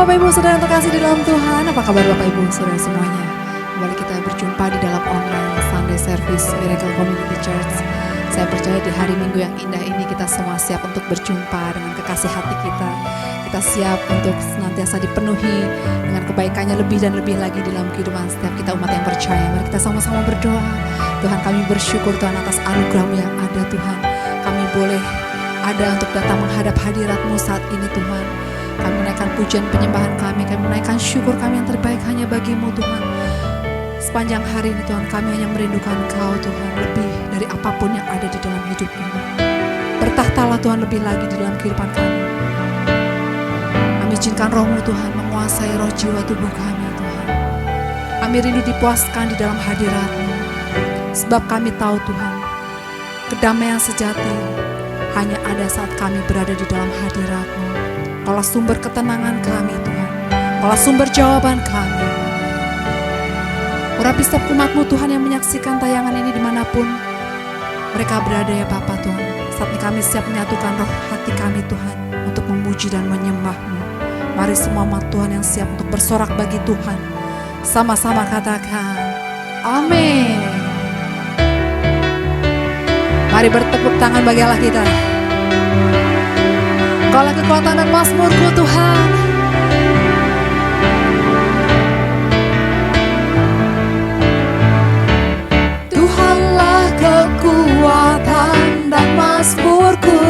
Bapak Ibu Saudara yang terkasih di dalam Tuhan. Apa kabar Bapak Ibu Saudara semuanya? Kembali kita berjumpa di dalam online Sunday Service Miracle Community Church. Saya percaya di hari Minggu yang indah ini kita semua siap untuk berjumpa dengan kekasih hati kita. Kita siap untuk senantiasa dipenuhi dengan kebaikannya lebih dan lebih lagi dalam kehidupan setiap kita umat yang percaya. Mari kita sama-sama berdoa. Tuhan, kami bersyukur Tuhan atas anugerah-Mu yang ada Tuhan. Kami boleh ada untuk datang menghadap hadirat-Mu saat ini Tuhan. Kami menaikkan pujian penyembahan kami menaikkan syukur kami yang terbaik hanya bagi-Mu Tuhan. Sepanjang hari ini Tuhan, kami hanya merindukan Engkau Tuhan, lebih dari apapun yang ada di dalam hidup ini. Bertahtalah Tuhan lebih lagi di dalam kehidupan kami. Kami izinkan Roh-Mu Tuhan menguasai roh jiwa tubuh kami Tuhan. Kami rindu dipuaskan di dalam hadirat-Mu. Sebab kami tahu Tuhan, kedamaian sejati hanya ada saat kami berada di dalam hadirat-Mu. Kaulah sumber ketenangan kami Tuhan, Kaulah sumber jawaban kami. Urapi setiap umat-Mu Tuhan yang menyaksikan tayangan ini dimanapun mereka berada ya Bapa Tuhan. Saat ini kami siap menyatukan roh hati kami Tuhan untuk memuji dan menyembah-Mu. Mari semua umat Tuhan yang siap untuk bersorak bagi Tuhan, sama-sama katakan amin. Mari bertepuk tangan bagi Allah kita. Kaulah kekuatan dan mazmurku Tuhan. Tuhanlah kekuatan dan mazmurku.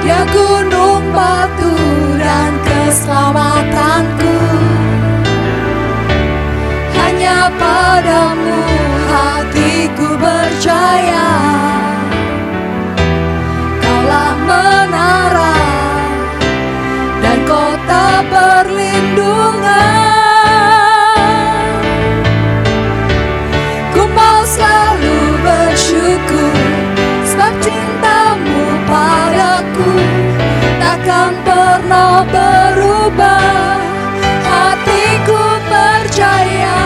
Dia gunung batu dan keselamatanku. Hanya padamu hatiku percaya. Kaulah menara dan kota perlindungan. Ku mau selalu bersyukur sebab cinta-Mu padaku takkan pernah berubah. Hatiku percaya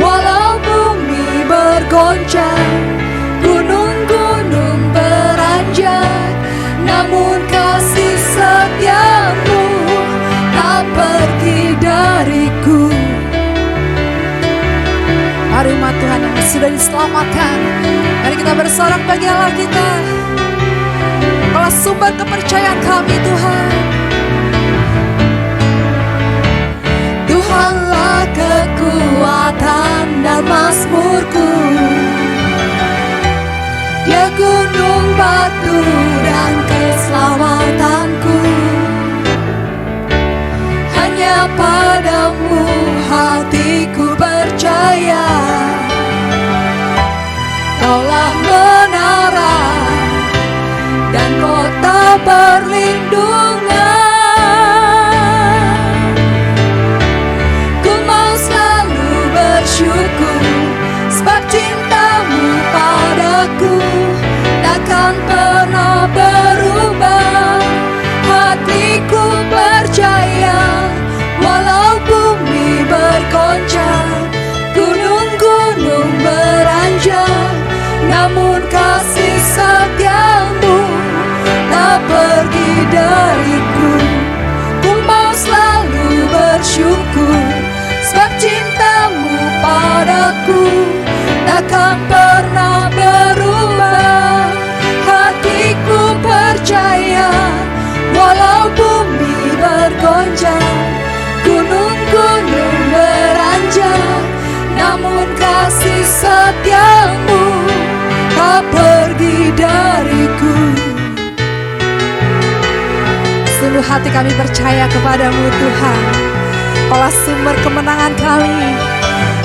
walau bumi bergoncang, gunung-gunung beranjak, namun kasih setia-Mu tak pergi dariku. Mari umat Tuhan yang sudah diselamatkan, mari kita bersorak bagi Allah kita. Kaulah sumber kepercayaan kami Tuhan. Tuhanlah kekuatan dan mazmurku. Dia gunung batu dan keselamatanku. Hanya padamu hatiku percaya. Kaulah menara dan kota perlindungan. Ku mau selalu bersyukur sebab cinta-Mu padaku takkan pernah berubah. Hatiku percaya walau bumi bergoncang, gunung-gunung beranjak, namun kasih setia-Mu tak pergi dariku. Ku mau selalu bersyukur sebab cinta-Mu padaku takkan pernah berubah. Hatiku percaya walau bumi bergoncang, gunung-gunung beranjak, namun kasih setia-Mu tak pergi dariku. Sungguh hati kami percaya kepada-Mu Tuhan. Kaulah sumber kemenangan kami,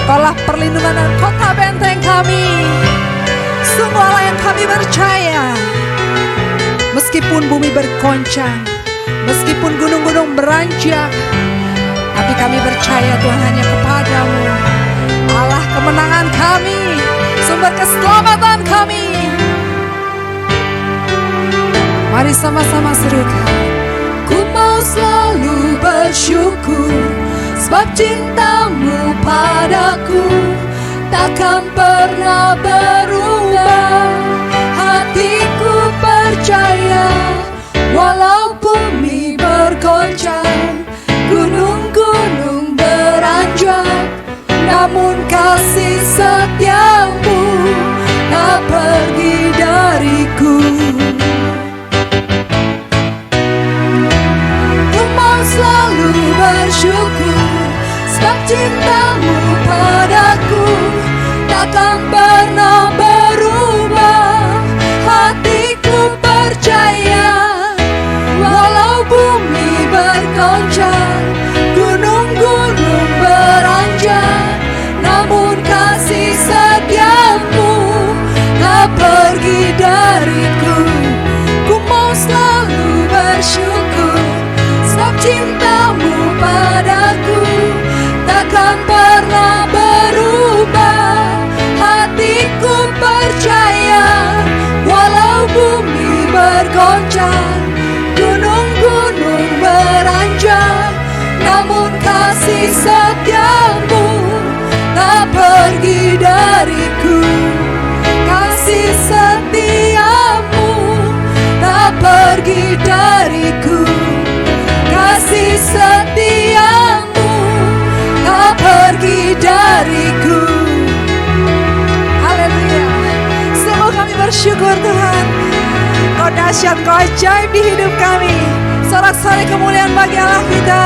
Kaulah perlindungan dan kota benteng kami. Sungguh Allah yang kami percaya. Meskipun bumi bergoncang, meskipun gunung-gunung beranjak, tapi kami percaya Tuhan hanya kepada-Mu. Allah kemenangan kami, sumber keselamatan kami. Mari sama-sama serukan. Ku mau selalu bersyukur sebab cinta-Mu padaku takkan pernah berubah. Hatiku percaya walau bumi bergoncang, namun kasih setiamu tak pergi dariku. Ku mau selalu bersyukur, sebab cintamu padaku takkan pernah berubah. Hatiku percaya, walau bumi bergoncang, gunung-gunung beranjak, namun kasih setiamu tak pergi dariku. Ku mau selalu bersyukur, sebab cintamu padaku takkan pernah berubah. Hatiku percaya, walau bumi bergoncang, gunung-gunung beranjak, namun kasih setiamu tak pergi dariku. Kasih setiamu tak pergi dariku. Kasih setiamu tak pergi dariku. Haleluya. Sungguh kami bersyukur Tuhan, Kau dahsyat, Kau ajaib di hidup kami. Sorak-sorai kemuliaan bagi Allah kita.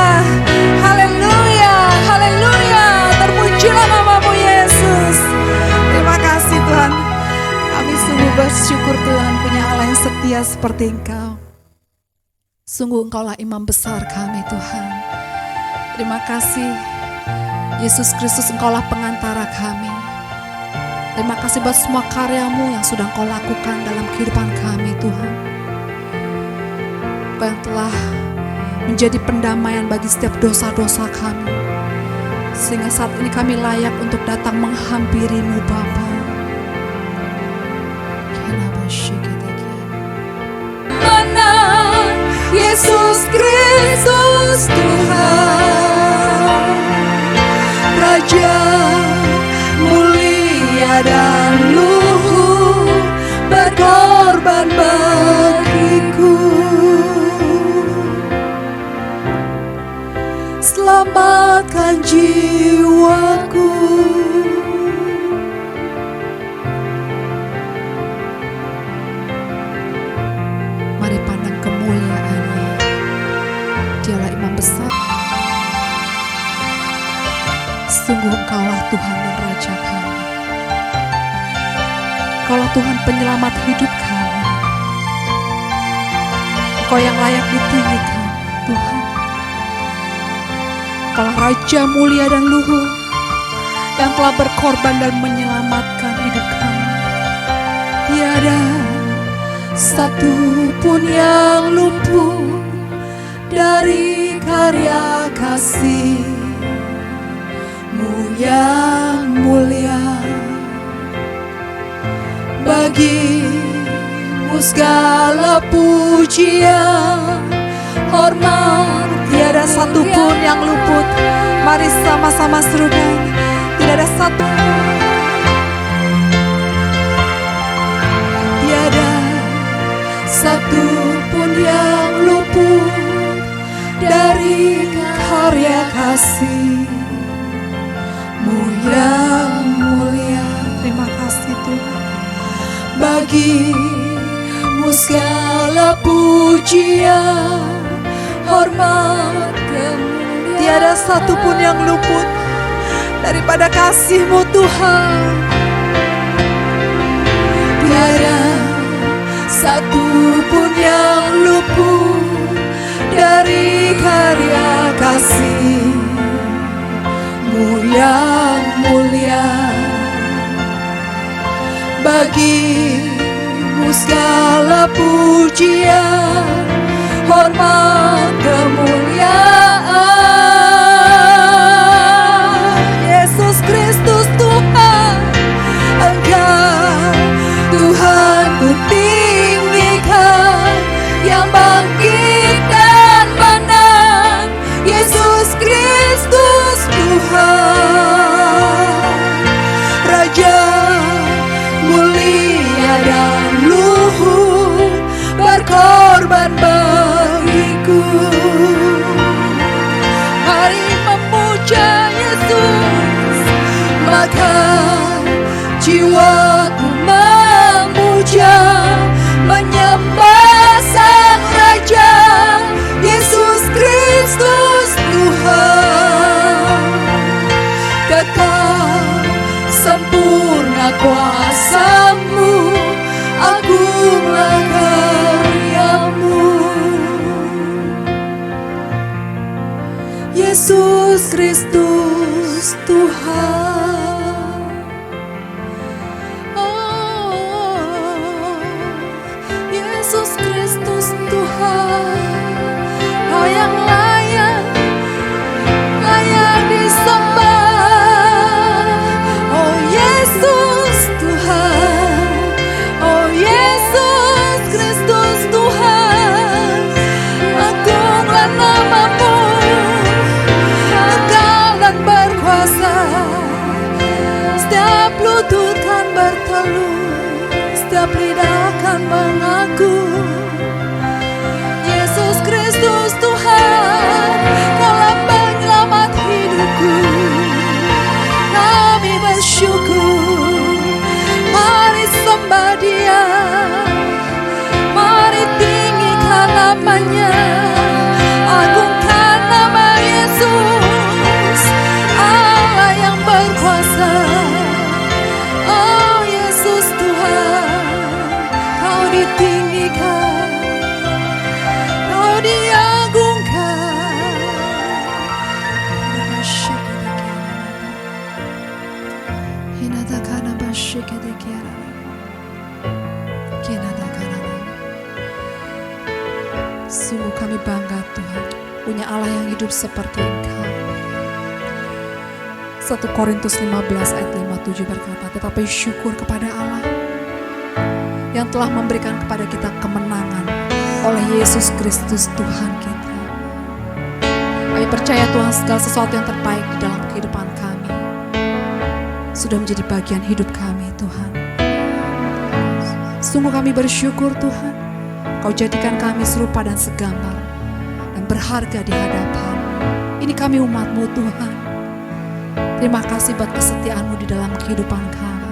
Haleluya, haleluya. Terpujilah namamu Yesus. Terima kasih Tuhan. Kami sungguh bersyukur Tuhan punya Allah yang setia seperti Engkau. Sungguh Engkaulah imam besar kami Tuhan. Terima kasih Yesus Kristus, Engkaulah pengantara kami. Terima kasih buat semua karya-Mu yang sudah Engkau lakukan dalam kehidupan kami Tuhan. Engkau yang telah menjadi pendamaian bagi setiap dosa-dosa kami, sehingga saat ini kami layak untuk datang menghampiri-Mu Bapa. Mana Yesus Kristus Tuhan, Raja mulia dan luhur, berkorban bagiku. Selamatkan jiwaku. Mari pandang kemuliaan-Nya. Dialah imam besar. Sungguh Engkaulah Tuhan dan Raja kami. Engkaulah Tuhan penyelamat hidup kami. Engkau yang layak ditinggikan Tuhan. Engkaulah Raja mulia dan luhur, yang telah berkorban dan menyelamatkan hidup kami. Tiada satu pun yang luput dari karya kasih-Mu yang mulia. Bagi-Mu segala pujian, hormat, tiada satu pun yang luput. Mari sama-sama serukan, tidak ada satu. Tiada satu pun yang luput dari karya kasih-Mu yang mulia. Terima kasih Tuhan. Bagi-Mu segala pujian, hormat, kemuliaan. Tiada satu pun yang luput daripada kasih-Mu Tuhan. Tiada satu pun yang luput dari karya kasih-Mu yang mulia. Bagi-Mu segala pujian, hormat, kemuliaan. Yesus Kristus Tuhan, Engkau Tuhan ku tinggikan, yang bangkit dan menang. Yesus Kristus Tuhan, Raja mulia dan luhur, berkorban bagiku. gugurkan jiwaku memuja, menyembah Sang Raja, Yesus Kristus Tuhan. Kekal sempurna kuasa-Mu, agunglah karya-Mu. Yesus Kristus Tuhan. Oh, Yesus Kristus Tuhan, Kau yang layak disembah. Oh Yesus Tuhan, oh Yesus Kristus Tuhan, agunglah nama-Mu, kekal dan berkuasa. Setiap lutut kan berteluh, setiap lidah kan mengaku, Yesus Kristus Tuhan, Kaulah penyelamat hidupku. Kami bersyukur, mari sembah Dia, mari tinggikan namanya, agungkan nama Yesus, Allah yang berkuasa. Oh Yesus Tuhan, Kau ditinggikan, Kau diagungkan. Sungguh kami bangga Tuhan, punya Allah yang hidup seperti Engkau. 1 Korintus 15 ayat 57 berkata, tetapi syukur kepada Allah yang telah memberikan kepada kita kemenangan oleh Yesus Kristus Tuhan kita. Kami percaya Tuhan, segala sesuatu yang terbaik di dalam kehidupan kami sudah menjadi bagian hidup kami Tuhan. Sungguh kami bersyukur Tuhan, Kau jadikan kami serupa dan segambar dan berharga di hadapan. Ini kami umat-Mu Tuhan. Terima kasih buat kesetiaan-Mu di dalam kehidupan kami.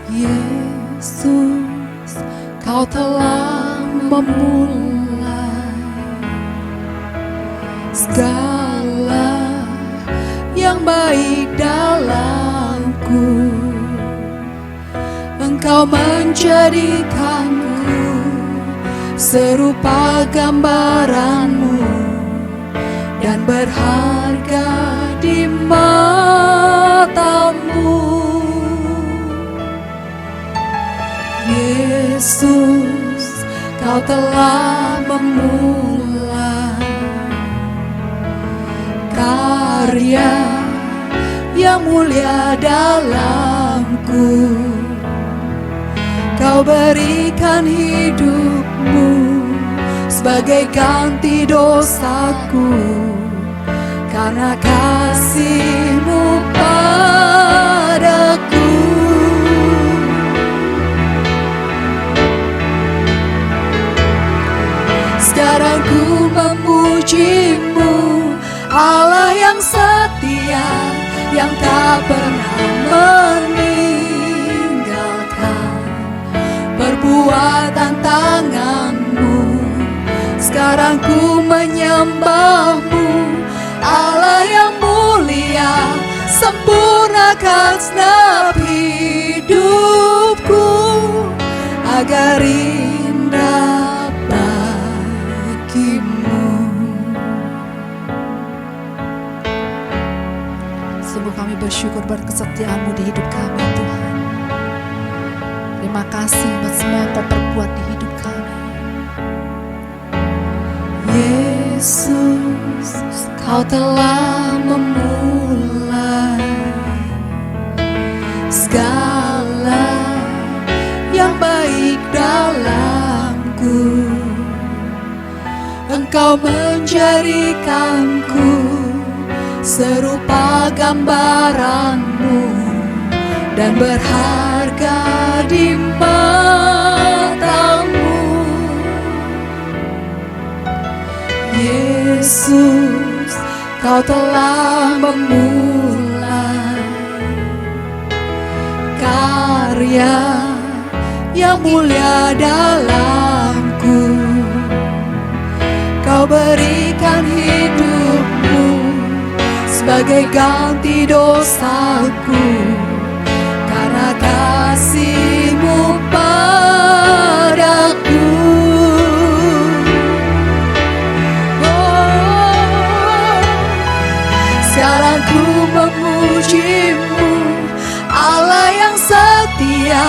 Yesus, Kau telah memulai segala yang baik dalamku. Engkau menjadikanku serupa gambaran-Mu dan berharga di mata-Mu. Yesus, Kau telah memulai karya yang mulia dalamku. Kau berikan hidup-Mu sebagai ganti dosaku, karena kasih-Mu padaku. Sekarang ku memuji-Mu, Allah yang setia, yang tak pernah meninggalkan perbuatan tangan-Mu. Sekarang ku menyembah-Mu, Allah yang mulia, sempurnakan segenap hidupku agar indah bagi-Mu. Sungguh kami bersyukur buat kesetiaan-Mu di hidup kami Tuhan. Terima kasih buat semua yang Kau perbuat di hidup kami. Yesus, Kau telah memulai segala yang baik dalamku. Engkau menjadikanku serupa gambaran-Mu dan berharga di mata-Mu. Kau telah memulai karya yang mulia dalamku. Kau berikan hidupmu sebagai ganti dosaku, karena kasih-Mu padaku. Sekarang ku memuji-Mu, Allah yang setia,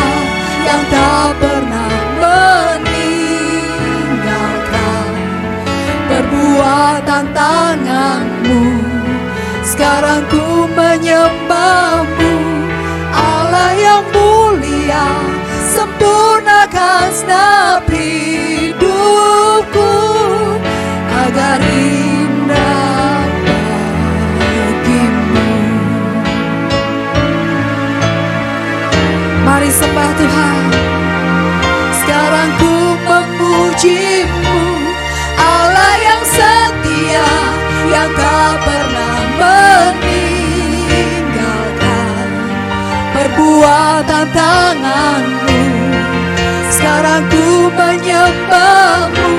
yang tak pernah meninggalkan perbuatan tangan-Mu. Sekarang ku menyembah-Mu, Allah yang mulia, sempurnakan segenap hidupku agar indah bagimu. Mari sembah Tuhan. Sekarang ku memuji-Mu, Allah yang setia, yang tak pernah meninggalkan perbuatan tangan-Mu. Sekarang ku menyembah-Mu,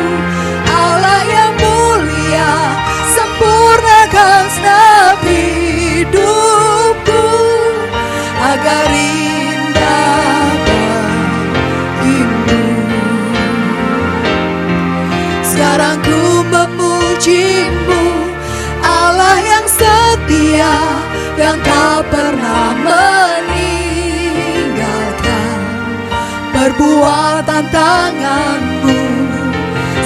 Allah yang mulia, sempurnakan segenap hidupku agar indah bagimu. Sekarang ku memuji-Mu, Allah yang setia, yang tak pernah meninggalkan perbuatan tangan-Mu.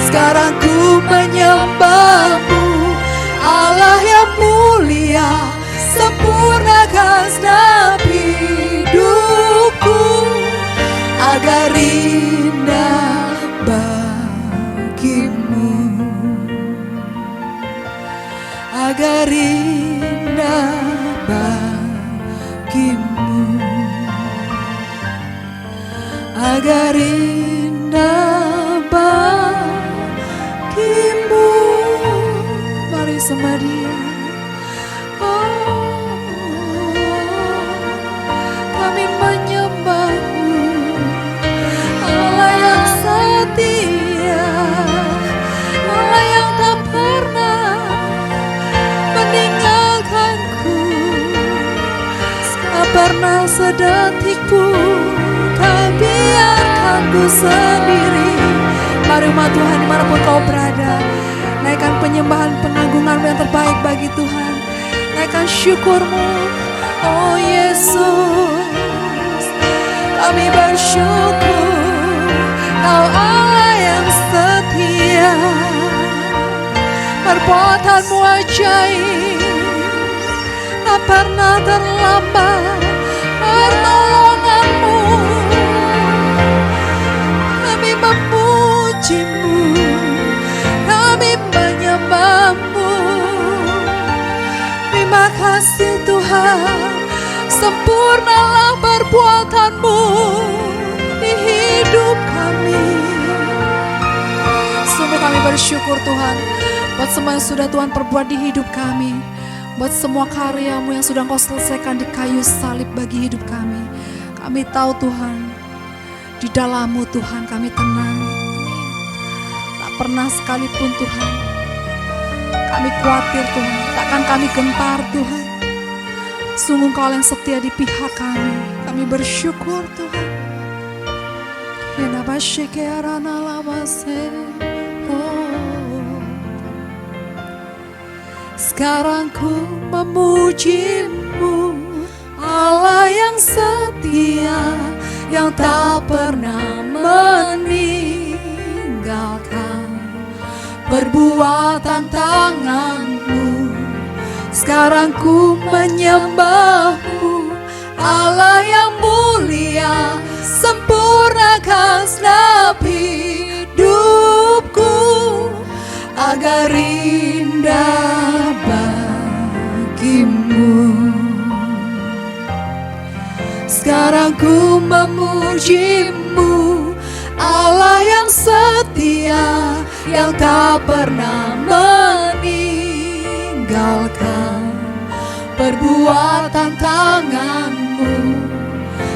Sekarang ku menyembah-Mu, Allah yang mulia, sempurnakan segenap hidupku agar indah bagimu, agar indah bagimu, agar indah bagimu. Mari sembah Dia. Oh, kami menyembah-Mu, Allah yang setia, Allah yang tak pernah meninggalkanku. Tak pernah sedetik pun Kau biarkanku sendiri. Mari umat Tuhan dimanapun kau berada, naikkan penyembahan pengagungan-Mu yang terbaik bagi Tuhan. Naikkan syukur-Mu, oh Yesus. Kami bersyukur, Kau Allah yang setia, perbuatan-Mu ajaib, tak pernah terlambat pertolongan-Mu. Kami memuji-Mu, kami menyembah-Mu. Terima kasih Tuhan, sempurnalah perbuatan-Mu di hidup kami. Sungguh kami bersyukur Tuhan buat semua yang sudah Tuhan perbuat di hidup kami, buat semua karya-Mu yang sudah Engkau selesaikan di kayu salib bagi hidup kami. Kami tahu Tuhan, di dalam-Mu Tuhan kami tenang. Tak pernah sekalipun Tuhan kami khawatir Tuhan, takkan kami gentar Tuhan. Sungguh Engkau yang setia di pihak kami. Kami bersyukur Tuhan. Sekarang ku memuji-Mu, Allah yang setia, yang tak pernah meninggalkan perbuatan tangan-Mu. Sekarang ku menyembah-Mu, Allah yang mulia, sempurnakan segenap hidupku agar indah bagimu. Sekarang ku memuji-Mu, Allah yang setia, yang tak pernah meninggalkan kekuatan tangan-Mu.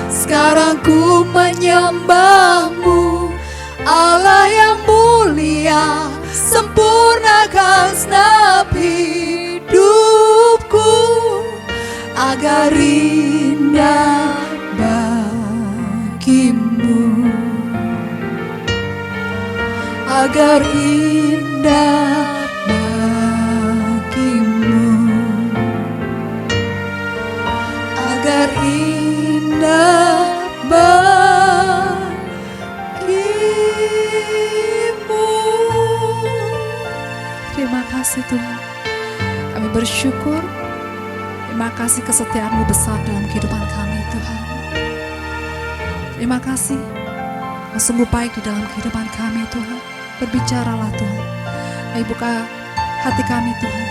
Sekarang ku menyembah-Mu, Allah yang mulia, sempurnakan segenap hidupku agar indah bagi-Mu, agar indah bagi-Mu, agar indah bagi-Mu. Terima kasih Tuhan, kami bersyukur. Terima kasih kesetiaan-Mu besar dalam kehidupan kami Tuhan. Terima kasih, Engkau sungguh baik di dalam kehidupan kami Tuhan. Berbicaralah Tuhan, kami buka hati kami Tuhan.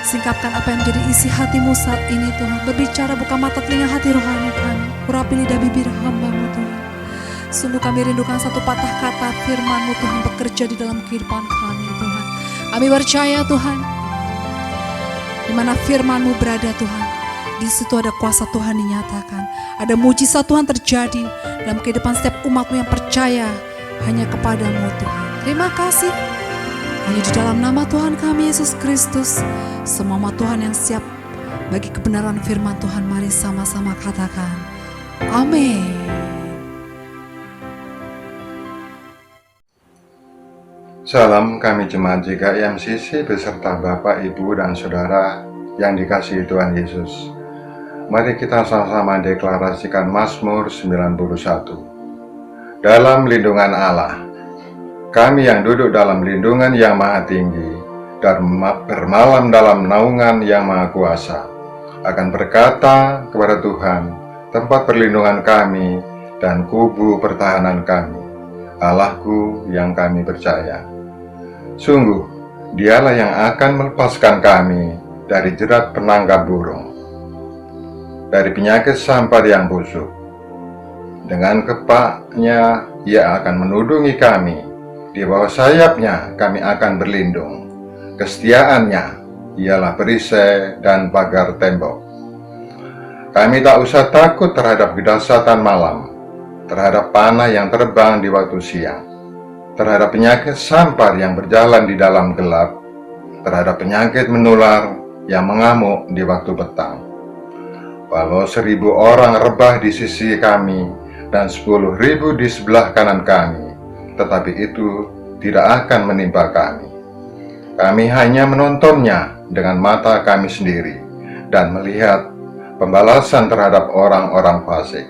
Singkapkan apa yang menjadi isi hati-Mu saat ini Tuhan. Berbicara, buka mata telinga hati rohani kami. Urapi lidah bibir hamba-Mu Tuhan. Sungguh kami rindukan satu patah kata firman-Mu Tuhan bekerja di dalam kehidupan kami Tuhan. Kami percaya Tuhan, di mana firman-Mu berada Tuhan, di situ ada kuasa Tuhan dinyatakan. Ada mujizat Tuhan terjadi dalam kehidupan setiap umat-Mu yang percaya hanya kepada-Mu Tuhan. Terima kasih. Hanya di dalam nama Tuhan kami Yesus Kristus, semua umat Tuhan yang siap bagi kebenaran firman Tuhan, mari sama-sama katakan amin. Salam kami jemaat GKI MCC beserta Bapak, Ibu, dan Saudara yang dikasihi Tuhan Yesus. Mari kita sama-sama deklarasikan Mazmur 91. Dalam lindungan Allah, kami yang duduk dalam lindungan yang maha tinggi dan bermalam dalam naungan yang maha kuasa, akan berkata kepada Tuhan, tempat perlindungan kami dan kubu pertahanan kami, Allahku yang kami percaya. Sungguh, Dialah yang akan melepaskan kami dari jerat penangkap burung, dari penyakit sampar yang busuk. Dengan kepaknya Ia akan menudungi kami, di bawah sayapnya kami akan berlindung. Kesetiaannya ialah perisai dan pagar tembok. Kami tak usah takut terhadap kedahsyatan malam, terhadap panah yang terbang di waktu siang, terhadap penyakit sampar yang berjalan di dalam gelap, terhadap penyakit menular yang mengamuk di waktu petang. Walau 1000 orang rebah di sisi kami dan 10.000 di sebelah kanan kami, tetapi itu tidak akan menimpa kami. Kami hanya menontonnya dengan mata kami sendiri dan melihat pembalasan terhadap orang-orang fasik.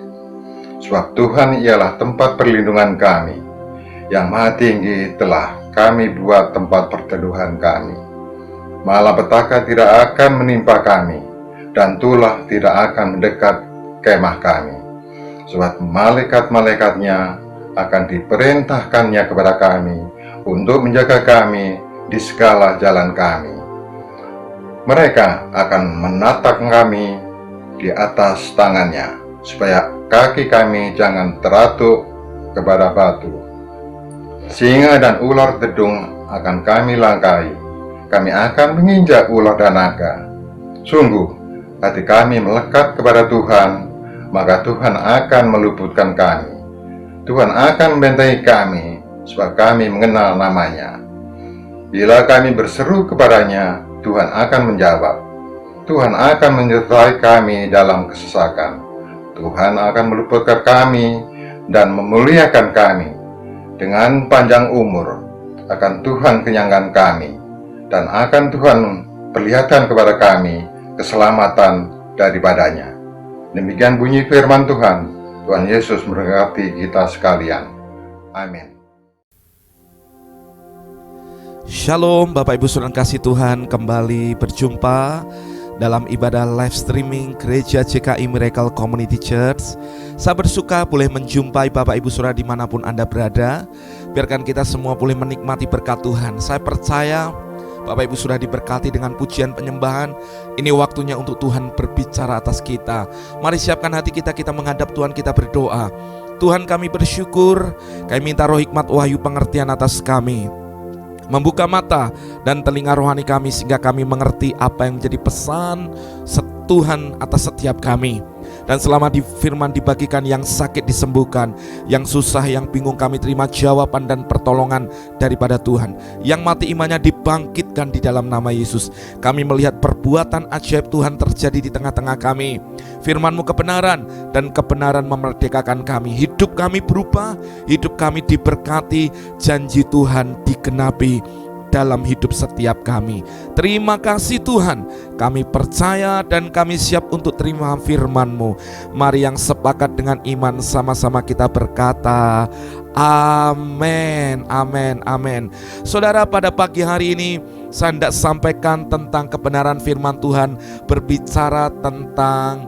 Sebab Tuhan ialah tempat perlindungan kami, yang maha tinggi telah kami buat tempat perteduhan kami. Malapetaka tidak akan menimpa kami, dan tulah tidak akan mendekat kemah kami. Sebab malaikat-malaikatnya akan diperintahkannya kepada kami untuk menjaga kami di segala jalan kami. Mereka akan menatang kami di atas tangannya, supaya kaki kami jangan teratuk kepada batu. Singa dan ular dedung akan kami langkahi. Kami akan menginjak ular dan naga. Sungguh, hati kami melekat kepada Tuhan, maka Tuhan akan meluputkan kami. Tuhan akan membentengi kami, sebab kami mengenal namanya. Bila kami berseru kepadanya, Tuhan akan menjawab. Tuhan akan menyertai kami dalam kesesakan. Tuhan akan meluputkan kami dan memuliakan kami. Dengan panjang umur akan Tuhan kenyangkan kami, dan akan Tuhan perlihatkan kepada kami keselamatan daripadanya. Demikian bunyi firman Tuhan. Tuhan Yesus memberkati kita sekalian. Amin. Shalom Bapak Ibu Saudara kasih Tuhan, kembali berjumpa dalam ibadah live streaming Gereja GKI Miracle Community Church. Saya bersuka boleh menjumpai Bapak Ibu Saudara dimanapun Anda berada. Biarkan kita semua boleh menikmati berkat Tuhan. Saya percaya Bapak Ibu sudah diberkati dengan pujian penyembahan. Ini waktunya untuk Tuhan berbicara atas kita. Mari siapkan hati kita, kita menghadap Tuhan, kita berdoa. Tuhan, kami bersyukur, kami minta roh hikmat, wahyu, pengertian atas kami. membuka mata dan telinga rohani kami sehingga kami mengerti apa yang menjadi pesan Tuhan atas setiap kami. Dan selama di firman dibagikan, yang sakit disembuhkan, yang susah, yang bingung, kami terima jawaban dan pertolongan daripada Tuhan. Yang mati imannya dibangkitkan di dalam nama Yesus. Kami melihat perbuatan ajaib Tuhan terjadi di tengah-tengah kami. Firman-Mu kebenaran, dan kebenaran memerdekakan kami. Hidup kami berubah, hidup kami diberkati, janji Tuhan digenapi dalam hidup setiap kami. Terima kasih Tuhan, kami percaya dan kami siap untuk terima firman-Mu. Mari yang sepakat dengan iman sama-sama kita berkata, amin, amin, amin. Saudara, pada pagi hari ini saya hendak sampaikan tentang kebenaran firman Tuhan, berbicara tentang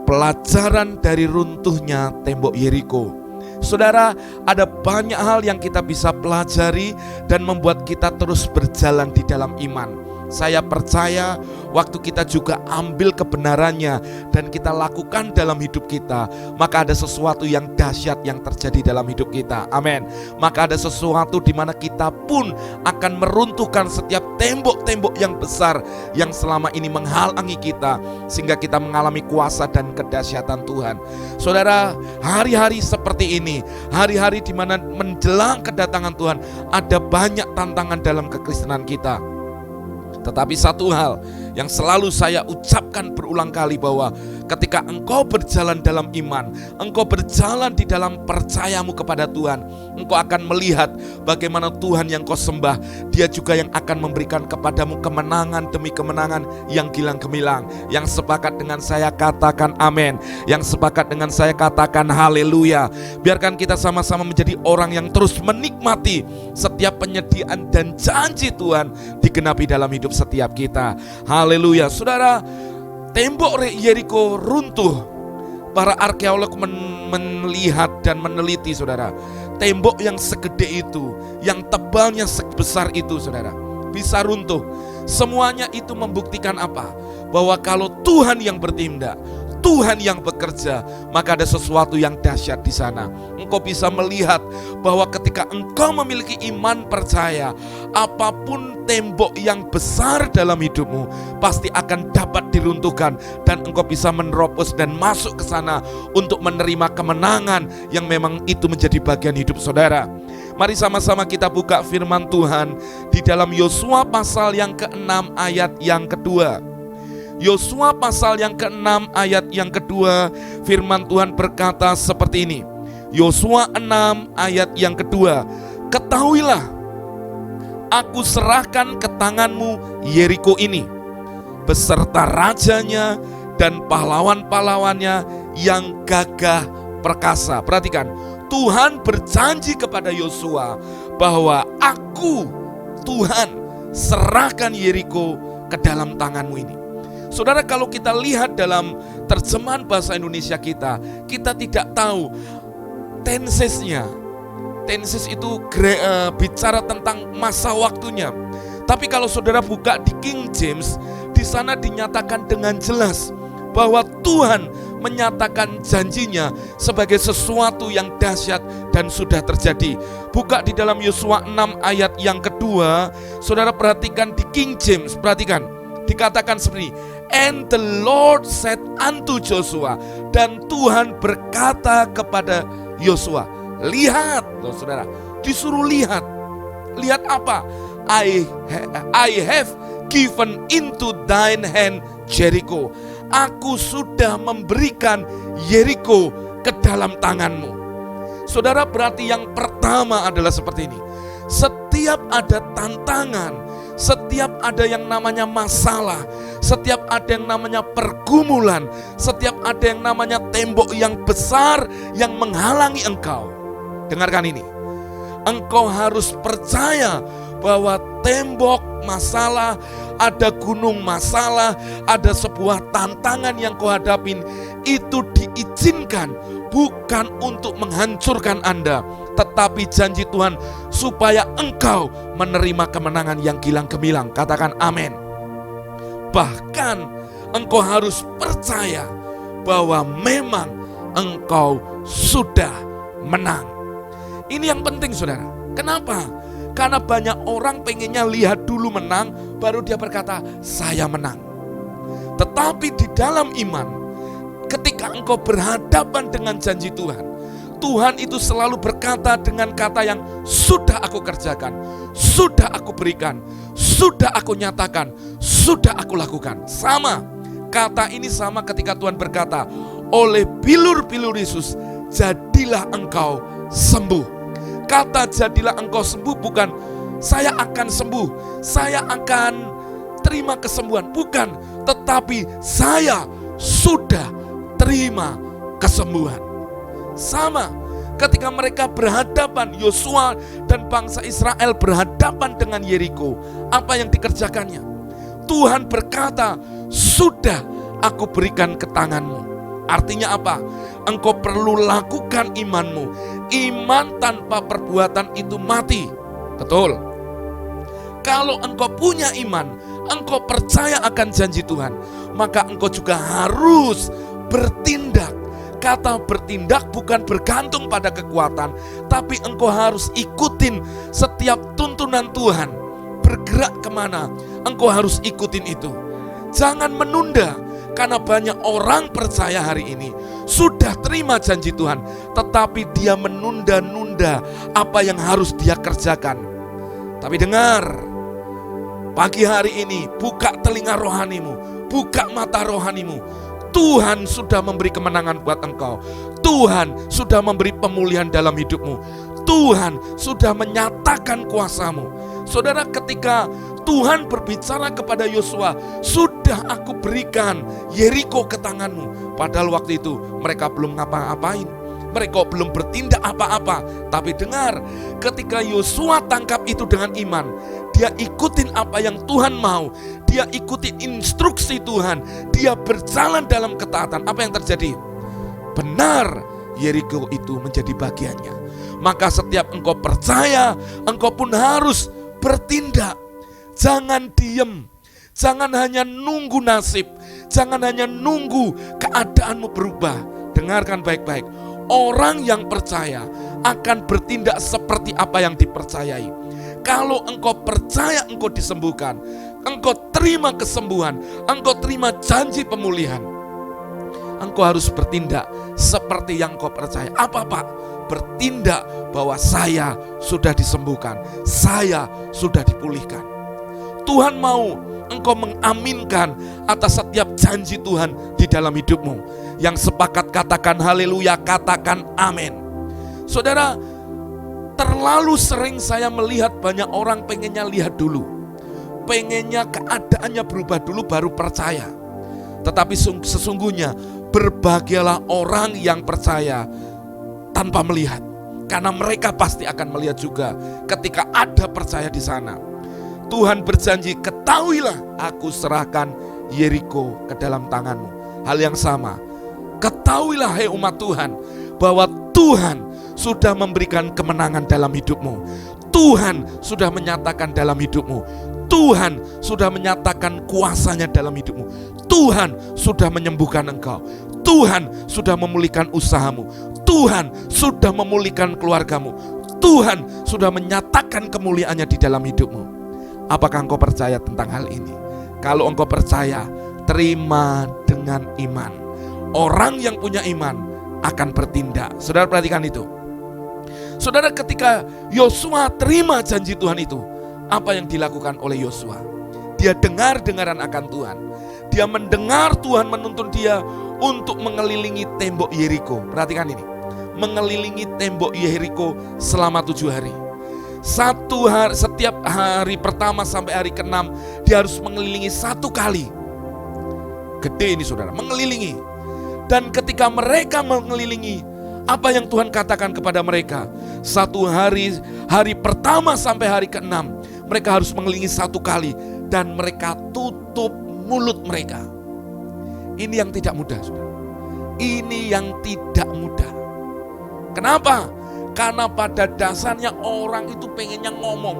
pelajaran dari runtuhnya tembok Yeriko. Saudara, ada banyak hal yang kita bisa pelajari dan membuat kita terus berjalan di dalam iman. Saya percaya waktu kita juga ambil kebenarannya dan kita lakukan dalam hidup kita, maka ada sesuatu yang dahsyat yang terjadi dalam hidup kita. Amin. Maka ada sesuatu di mana kita pun akan meruntuhkan setiap tembok-tembok yang besar yang selama ini menghalangi kita, sehingga kita mengalami kuasa dan kedahsyatan Tuhan. Saudara, hari-hari seperti ini, hari-hari di mana menjelang kedatangan Tuhan, ada banyak tantangan dalam kekristenan kita. Tetapi satu hal yang selalu saya ucapkan berulang kali, bahwa ketika engkau berjalan dalam iman, engkau berjalan di dalam percayamu kepada Tuhan, engkau akan melihat bagaimana Tuhan yang kau sembah, Dia juga yang akan memberikan kepadamu kemenangan demi kemenangan yang gilang gemilang. Yang sepakat dengan saya katakan amin. Yang sepakat dengan saya katakan haleluya. Biarkan kita sama-sama menjadi orang yang terus menikmati setiap penyediaan dan janji Tuhan digenapi dalam hidup setiap kita. Haleluya. Saudara, tembok Yeriko runtuh. Para arkeolog melihat dan meneliti, saudara, tembok yang segede itu, yang tebalnya sebesar itu, saudara, bisa runtuh. Semuanya itu membuktikan apa? Bahwa kalau Tuhan yang bertindak, Tuhan yang bekerja, maka ada sesuatu yang dahsyat di sana. Engkau bisa melihat bahwa ketika engkau memiliki iman percaya, apapun tembok yang besar dalam hidupmu pasti akan dapat diruntuhkan, dan engkau bisa menerobos dan masuk ke sana untuk menerima kemenangan yang memang itu menjadi bagian hidup saudara. Mari sama-sama kita buka firman Tuhan di dalam Yosua pasal yang ke-6 ayat yang kedua. Yosua pasal yang ke-6 ayat yang kedua, firman Tuhan berkata seperti ini. Yosua 6 ayat yang kedua, ketahuilah, aku serahkan ke tanganmu Yeriko ini, beserta rajanya dan pahlawan-pahlawannya yang gagah perkasa. Perhatikan, Tuhan berjanji kepada Yosua bahwa aku, Tuhan, serahkan Yeriko ke dalam tanganmu ini. Saudara, kalau kita lihat dalam terjemahan bahasa Indonesia kita tidak tahu tensesnya. Tenses itu bicara tentang masa waktunya. Tapi kalau saudara buka di King James, di sana dinyatakan dengan jelas bahwa Tuhan menyatakan janjinya sebagai sesuatu yang dahsyat dan sudah terjadi. Buka di dalam Yosua 6 ayat yang kedua, saudara perhatikan di King James, perhatikan. Dikatakan seperti ini, and the Lord said unto Joshua, dan Tuhan berkata kepada Yosua, lihat, saudara, disuruh lihat. Lihat apa? I have given into thine hand Jericho. Aku sudah memberikan Yeriko ke dalam tanganmu. Saudara, berarti yang pertama adalah seperti ini. Setiap ada tantangan, setiap ada yang namanya masalah, setiap ada yang namanya pergumulan, setiap ada yang namanya tembok yang besar yang menghalangi engkau. Dengarkan ini, engkau harus percaya bahwa tembok masalah, ada gunung masalah, ada sebuah tantangan yang kau hadapin, itu diizinkan bukan untuk menghancurkan Anda, tetapi janji Tuhan supaya engkau menerima kemenangan yang gilang gemilang. Katakan amin. Bahkan engkau harus percaya bahwa memang engkau sudah menang. Ini yang penting, saudara. Kenapa? Karena banyak orang pengennya lihat dulu menang, baru dia berkata, saya menang. Tetapi di dalam iman, ketika engkau berhadapan dengan janji Tuhan, Tuhan itu selalu berkata dengan kata yang sudah aku kerjakan, sudah aku berikan, sudah aku nyatakan, sudah aku lakukan. Sama, kata ini sama ketika Tuhan berkata, oleh bilur-bilur Yesus, jadilah engkau sembuh. Kata jadilah engkau sembuh bukan saya akan sembuh, saya akan terima kesembuhan, bukan. Tetapi saya sudah terima kesembuhan. Sama ketika mereka berhadapan, Yosua dan bangsa Israel berhadapan dengan Yeriko, apa yang dikerjakannya? Tuhan berkata, sudah aku berikan ke tanganmu. Artinya apa? Engkau perlu lakukan imanmu. Iman tanpa perbuatan itu mati. Betul. Kalau engkau punya iman, engkau percaya akan janji Tuhan, maka engkau juga harus bertindak. Kata bertindak bukan bergantung pada kekuatan, tapi engkau harus ikutin setiap tuntunan Tuhan. Bergerak kemana, engkau harus ikutin itu. Jangan menunda, karena banyak orang percaya hari ini sudah terima janji Tuhan, tetapi dia menunda-nunda apa yang harus dia kerjakan. Tapi dengar, pagi hari ini buka telinga rohanimu, buka mata rohanimu. Tuhan sudah memberi kemenangan buat engkau. Tuhan sudah memberi pemulihan dalam hidupmu. Tuhan sudah menyatakan kuasamu. Saudara, ketika Tuhan berbicara kepada Yosua, sudah aku berikan Yeriko ke tanganmu. Padahal waktu itu mereka belum ngapa-ngapain, mereka belum bertindak apa-apa. Tapi dengar, ketika Yosua tangkap itu dengan iman, dia ikutin apa yang Tuhan mau, dia ikutin instruksi Tuhan, dia berjalan dalam ketaatan. Apa yang terjadi? Benar, Yeriko itu menjadi bagiannya. Maka setiap engkau percaya, engkau pun harus bertindak. Jangan diem, jangan hanya nunggu nasib, jangan hanya nunggu keadaanmu berubah. Dengarkan baik-baik, orang yang percaya akan bertindak seperti apa yang dipercayai. Kalau engkau percaya engkau disembuhkan, engkau terima kesembuhan, engkau terima janji pemulihan, engkau harus bertindak seperti yang engkau percaya. Apa Pak? Bertindak bahwa saya sudah disembuhkan, saya sudah dipulihkan. Tuhan mau engkau mengaminkan atas setiap janji Tuhan di dalam hidupmu. Yang sepakat katakan haleluya, katakan amin. Saudara, terlalu sering saya melihat banyak orang pengennya lihat dulu, pengennya keadaannya berubah dulu baru percaya. Tetapi sesungguhnya berbahagialah orang yang percaya tanpa melihat, karena mereka pasti akan melihat juga ketika ada percaya di sana. Tuhan berjanji, ketahuilah aku serahkan Yeriko ke dalam tanganmu. Hal yang sama, ketahuilah hai umat Tuhan, bahwa Tuhan sudah memberikan kemenangan dalam hidupmu. Tuhan sudah menyatakan dalam hidupmu. Tuhan sudah menyatakan kuasanya dalam hidupmu. Tuhan sudah menyembuhkan engkau. Tuhan sudah memulihkan usahamu. Tuhan sudah memulihkan keluargamu. Tuhan sudah menyatakan kemuliaannya di dalam hidupmu. Apakah engkau percaya tentang hal ini? Kalau engkau percaya, terima dengan iman. Orang yang punya iman akan bertindak. Saudara perhatikan itu. Saudara, ketika Yosua terima janji Tuhan itu, apa yang dilakukan oleh Yosua? Dia dengar-dengaran akan Tuhan. Dia mendengar Tuhan menuntun dia untuk mengelilingi tembok Yeriko. Perhatikan ini, mengelilingi tembok Yeriko selama 7 hari. Setiap hari pertama sampai hari ke-6 dia harus mengelilingi 1 kali. Gede ini saudara, mengelilingi. Dan ketika mereka mengelilingi, apa yang Tuhan katakan kepada mereka? 1 hari pertama sampai hari ke-6 mereka harus mengelilingi 1 kali. Dan mereka tutup mulut mereka. Ini yang tidak mudah saudara. Ini yang tidak mudah. Kenapa? Karena pada dasarnya orang itu pengennya ngomong.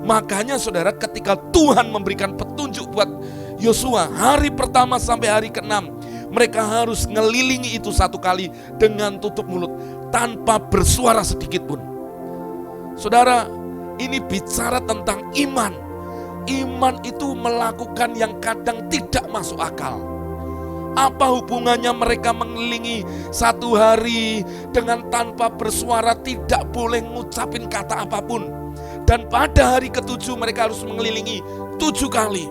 Makanya saudara, ketika Tuhan memberikan petunjuk buat Yosua hari pertama sampai hari ke-6, mereka harus ngelilingi itu 1 kali dengan tutup mulut tanpa bersuara sedikit pun. Saudara, Ini bicara tentang iman. Iman itu melakukan yang kadang tidak masuk akal. Apa hubungannya mereka mengelilingi satu hari dengan tanpa bersuara, tidak boleh ngucapin kata apapun. Dan pada hari ketujuh mereka harus mengelilingi 7 kali.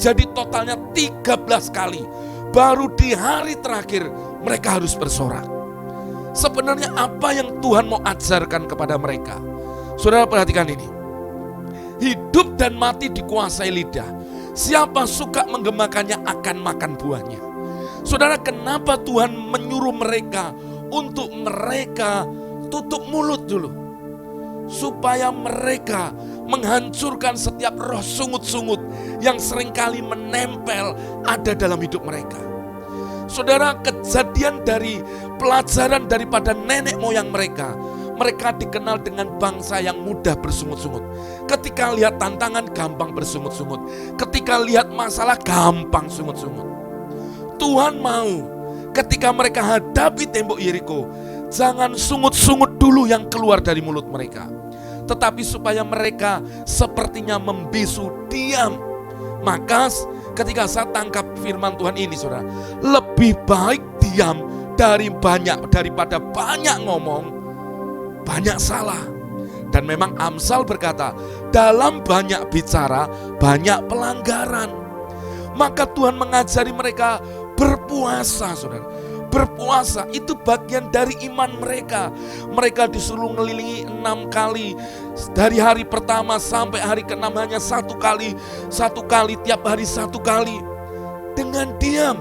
Jadi totalnya 13 kali. Baru di hari terakhir mereka harus bersorak. Sebenarnya apa yang Tuhan mau ajarkan kepada mereka? Saudara perhatikan ini. Hidup dan mati dikuasai lidah. Siapa suka menggemakannya akan makan buahnya. Saudara, kenapa Tuhan menyuruh mereka untuk mereka tutup mulut dulu? Supaya mereka menghancurkan setiap roh sungut-sungut yang seringkali menempel ada dalam hidup mereka. Saudara, kejadian dari pelajaran daripada nenek moyang mereka, mereka dikenal dengan bangsa yang mudah bersungut-sungut. Ketika lihat tantangan gampang bersungut-sungut. Ketika lihat masalah gampang sungut-sungut. Tuhan mau ketika mereka hadapi tembok Yeriko, jangan sungut-sungut dulu yang keluar dari mulut mereka. Tetapi supaya mereka sepertinya membisu, diam. Maka ketika saya tangkap firman Tuhan ini, saudara, lebih baik diam daripada banyak ngomong, banyak salah. Dan memang Amsal berkata, dalam banyak bicara, banyak pelanggaran. Maka Tuhan mengajari mereka berpuasa, saudara. Berpuasa itu bagian dari iman mereka. Mereka disuruh ngelilingi 6 kali. Dari hari pertama sampai hari ke-6 hanya 1 kali. 1 kali, tiap hari 1 kali. Dengan diam.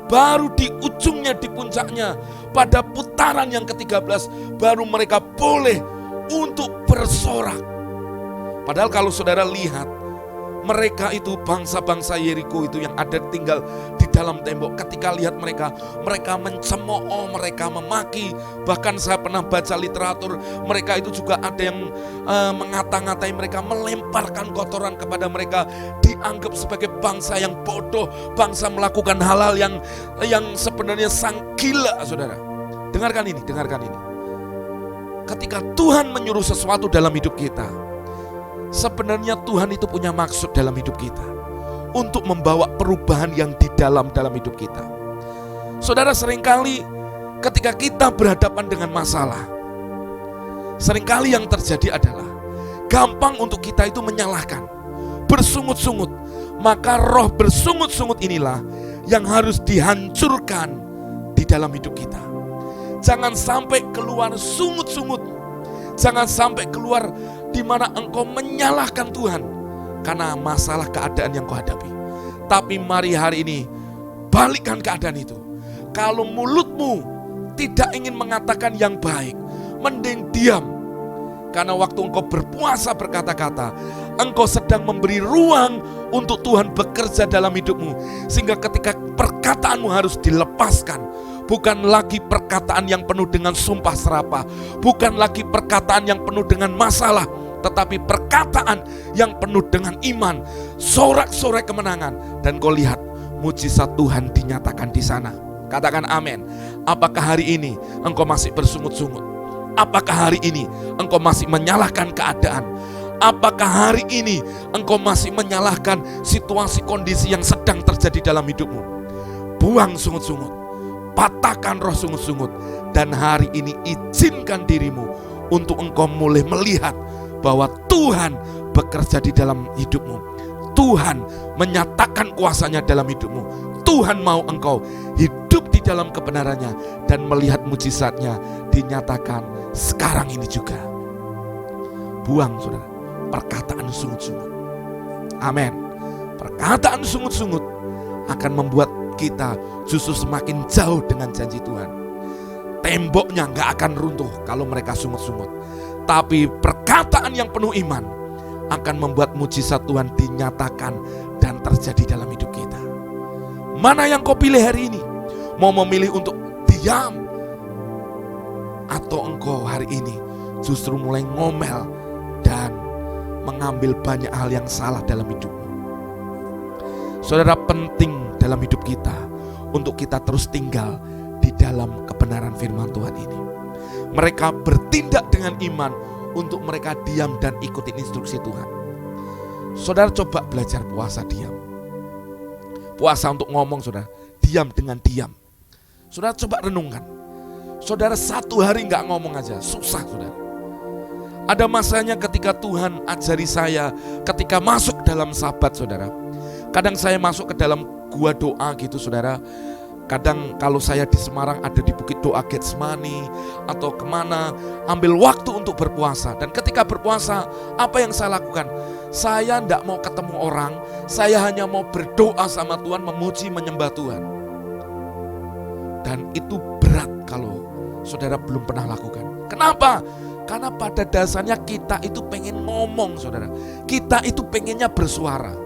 Baru di ujungnya, di puncaknya, pada putaran yang ke-13, baru mereka boleh untuk bersorak. Padahal kalau saudara lihat, mereka itu bangsa-bangsa Yeriko itu yang ada tinggal di dalam tembok. Ketika lihat mereka mencemooh, mereka memaki. Bahkan saya pernah baca literatur, mereka itu juga ada yang mengata-ngatai mereka, melemparkan kotoran kepada mereka. Dianggap sebagai bangsa yang bodoh, bangsa melakukan hal-hal yang sebenarnya sang gila, saudara. Dengarkan ini. Ketika Tuhan menyuruh sesuatu dalam hidup kita, sebenarnya Tuhan itu punya maksud dalam hidup kita untuk membawa perubahan yang di dalam hidup kita. Saudara, seringkali ketika kita berhadapan dengan masalah, seringkali yang terjadi adalah gampang untuk kita itu menyalahkan, bersungut-sungut. Maka roh bersungut-sungut inilah yang harus dihancurkan di dalam hidup kita. Jangan sampai keluar sungut-sungut. Jangan sampai keluar di mana engkau menyalahkan Tuhan karena masalah keadaan yang kau hadapi. Tapi mari hari ini balikkan keadaan itu. Kalau mulutmu tidak ingin mengatakan yang baik, mending diam. Karena waktu engkau berpuasa berkata-kata, engkau sedang memberi ruang untuk Tuhan bekerja dalam hidupmu. Sehingga ketika perkataanmu harus dilepaskan, bukan lagi perkataan yang penuh dengan sumpah serapah, bukan lagi perkataan yang penuh dengan masalah, tetapi perkataan yang penuh dengan iman, sorak-sorai kemenangan. Dan kau lihat mujizat Tuhan dinyatakan di sana. Katakan amin. Apakah hari ini engkau masih bersungut-sungut? Apakah hari ini engkau masih menyalahkan keadaan? Apakah hari ini engkau masih menyalahkan situasi kondisi yang sedang terjadi dalam hidupmu? Buang sungut-sungut, patahkan roh sungut-sungut, dan hari ini izinkan dirimu untuk engkau mulai melihat bahwa Tuhan bekerja di dalam hidupmu. Tuhan menyatakan kuasanya dalam hidupmu. Tuhan mau engkau hidup di dalam kebenarannya dan melihat mujizatnya dinyatakan sekarang ini juga. Buang, saudara, perkataan sungut-sungut. Amin. Perkataan sungut-sungut akan membuat kita justru semakin jauh dengan janji Tuhan. Temboknya gak akan runtuh kalau mereka sungut-sungut. Tapi perkataan yang penuh iman akan membuat mujizat Tuhan dinyatakan dan terjadi dalam hidup kita. Mana yang kau pilih hari ini? Mau memilih untuk diam, atau engkau hari ini justru mulai ngomel dan mengambil banyak hal yang salah dalam hidupmu? Saudara, penting dalam hidup kita untuk kita terus tinggal di dalam kebenaran firman Tuhan ini. Mereka bertindak dengan iman untuk mereka diam dan ikutin instruksi Tuhan. Saudara coba belajar puasa diam. Puasa untuk ngomong saudara, diam dengan diam. Saudara coba renungkan. Saudara 1 hari gak ngomong aja, susah saudara. Ada masanya ketika Tuhan ajari saya ketika masuk dalam sabat saudara. Kadang saya masuk ke dalam gua doa gitu saudara. Kadang kalau saya di Semarang ada di Bukit Doa Getsemani atau kemana, ambil waktu untuk berpuasa. Dan ketika berpuasa, apa yang saya lakukan? Saya tidak mau ketemu orang, saya hanya mau berdoa sama Tuhan, memuji, menyembah Tuhan. Dan itu berat kalau saudara belum pernah lakukan. Kenapa? Karena pada dasarnya kita itu pengen ngomong saudara. Kita itu pengennya bersuara.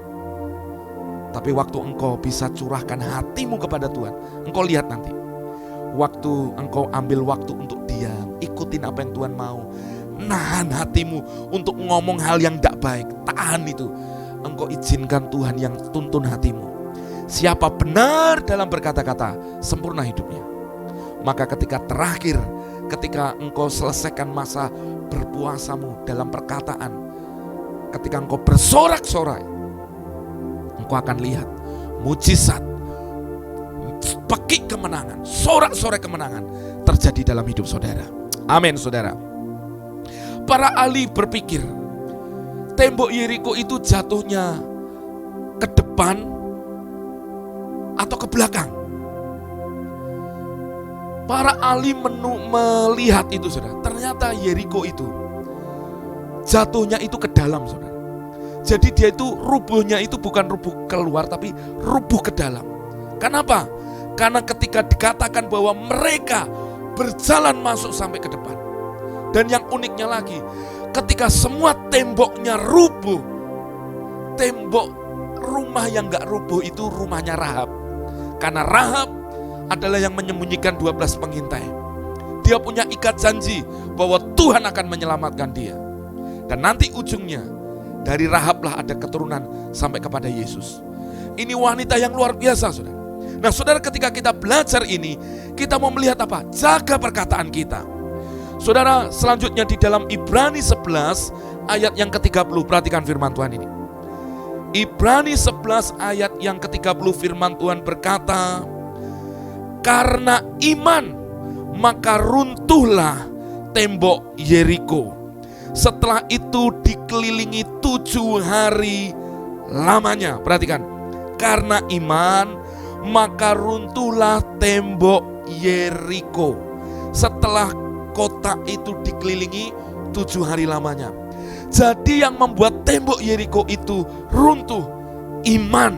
Tapi waktu engkau bisa curahkan hatimu kepada Tuhan, engkau lihat nanti. Waktu engkau ambil waktu untuk diam, ikutin apa yang Tuhan mau. Nahan hatimu untuk ngomong hal yang tidak baik. Tahan itu. Engkau izinkan Tuhan yang tuntun hatimu. Siapa benar dalam berkata-kata, sempurna hidupnya. Maka ketika terakhir, ketika engkau selesaikan masa berpuasamu dalam perkataan, ketika engkau bersorak-sorai, engkau akan lihat mujizat, pekik kemenangan, sorak-sorai kemenangan terjadi dalam hidup saudara. Amin saudara. Para ahli berpikir, tembok Yeriko itu jatuhnya ke depan atau ke belakang. Para ahli melihat itu saudara. Ternyata Yeriko itu jatuhnya itu ke dalam saudara. Jadi dia itu rubuhnya itu bukan rubuh keluar tapi rubuh ke dalam. Kenapa? Karena ketika dikatakan bahwa mereka berjalan masuk sampai ke depan. Dan yang uniknya lagi, ketika semua temboknya rubuh, tembok rumah yang gak rubuh itu rumahnya Rahab. Karena Rahab adalah yang menyembunyikan 12 pengintai. Dia punya ikat janji bahwa Tuhan akan menyelamatkan dia. Dan nanti ujungnya dari Rahablah ada keturunan sampai kepada Yesus. Ini wanita yang luar biasa saudara. Nah saudara, ketika kita belajar ini, kita mau melihat apa? Jaga perkataan kita. Saudara, selanjutnya di dalam Ibrani 11 ayat yang ke-30, perhatikan firman Tuhan ini. Ibrani 11 ayat yang ke-30 firman Tuhan berkata, karena iman maka runtuhlah tembok Yeriko. Setelah itu dikelilingi 7 hari lamanya. Perhatikan, karena iman maka runtuhlah tembok Yeriko. Setelah kota itu dikelilingi 7 hari lamanya. Jadi yang membuat tembok Yeriko itu runtuh, iman.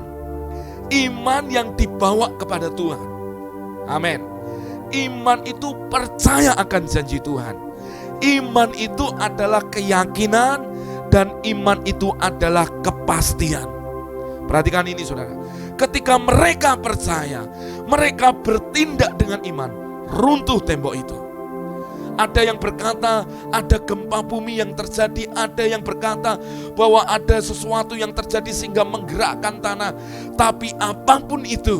Iman yang dibawa kepada Tuhan. Amin. Iman itu percaya akan janji Tuhan. Iman itu adalah keyakinan dan iman itu adalah kepastian. Perhatikan ini saudara. Ketika mereka percaya, mereka bertindak dengan iman, runtuh tembok itu. Ada yang berkata ada gempa bumi yang terjadi, ada yang berkata bahwa ada sesuatu yang terjadi sehingga menggerakkan tanah. Tapi apapun itu,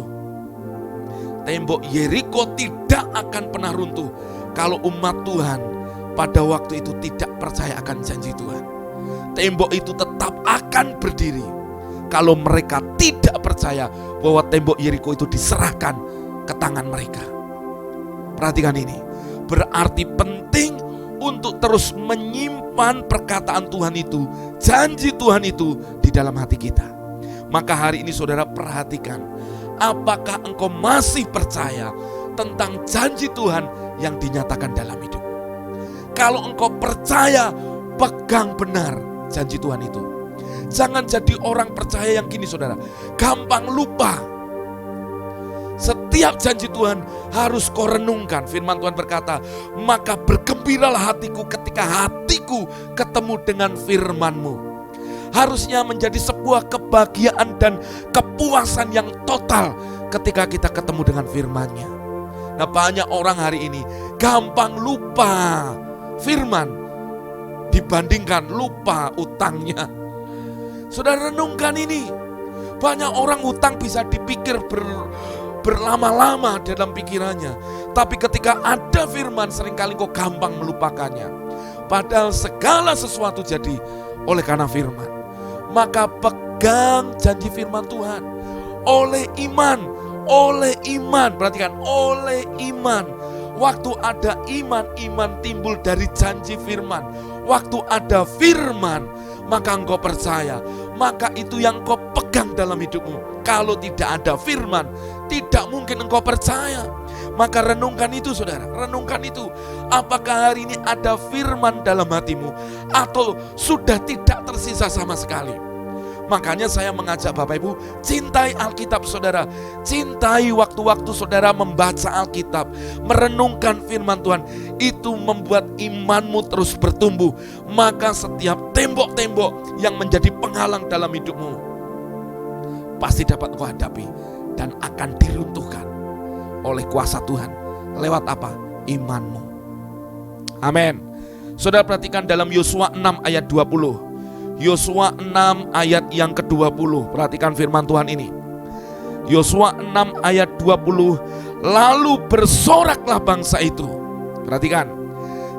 tembok Yeriko tidak akan pernah runtuh kalau umat Tuhan pada waktu itu tidak percaya akan janji Tuhan. Tembok itu tetap akan berdiri kalau mereka tidak percaya bahwa tembok Yeriko itu diserahkan ke tangan mereka. Perhatikan ini. Berarti penting untuk terus menyimpan perkataan Tuhan itu, janji Tuhan itu di dalam hati kita. Maka hari ini saudara perhatikan, apakah engkau masih percaya tentang janji Tuhan yang dinyatakan dalam hidup? Kalau engkau percaya, pegang benar janji Tuhan itu. Jangan jadi orang percaya yang gini saudara, gampang lupa. Setiap janji Tuhan harus kau renungkan. Firman Tuhan berkata, maka bergembiralah hatiku ketika hatiku ketemu dengan firman-Mu. Harusnya menjadi sebuah kebahagiaan dan kepuasan yang total ketika kita ketemu dengan firman-Nya. Nah banyak orang hari ini gampang lupa firman dibandingkan lupa utangnya. Saudara renungkan ini. Banyak orang utang bisa dipikir berlama-lama dalam pikirannya. Tapi ketika ada firman seringkali kau gampang melupakannya. Padahal segala sesuatu jadi oleh karena firman. Maka pegang janji firman Tuhan. Oleh iman, perhatikan, oleh iman. Waktu ada iman, iman timbul dari janji firman. Waktu ada firman, maka engkau percaya. Maka itu yang engkau pegang dalam hidupmu. Kalau tidak ada firman, tidak mungkin engkau percaya. Maka renungkan itu saudara, renungkan itu. Apakah hari ini ada firman dalam hatimu atau sudah tidak tersisa sama sekali? Makanya saya mengajak Bapak Ibu, cintai Alkitab saudara. Cintai waktu-waktu saudara membaca Alkitab, merenungkan firman Tuhan. Itu membuat imanmu terus bertumbuh. Maka setiap tembok-tembok yang menjadi penghalang dalam hidupmu pasti dapat kau hadapi dan akan diruntuhkan oleh kuasa Tuhan. Lewat apa? Imanmu. Amin. Saudara perhatikan dalam Yosua 6 ayat 20. Yosua 6 ayat yang ke-20. Perhatikan firman Tuhan ini. Yosua 6 ayat 20. Lalu bersoraklah bangsa itu. Perhatikan.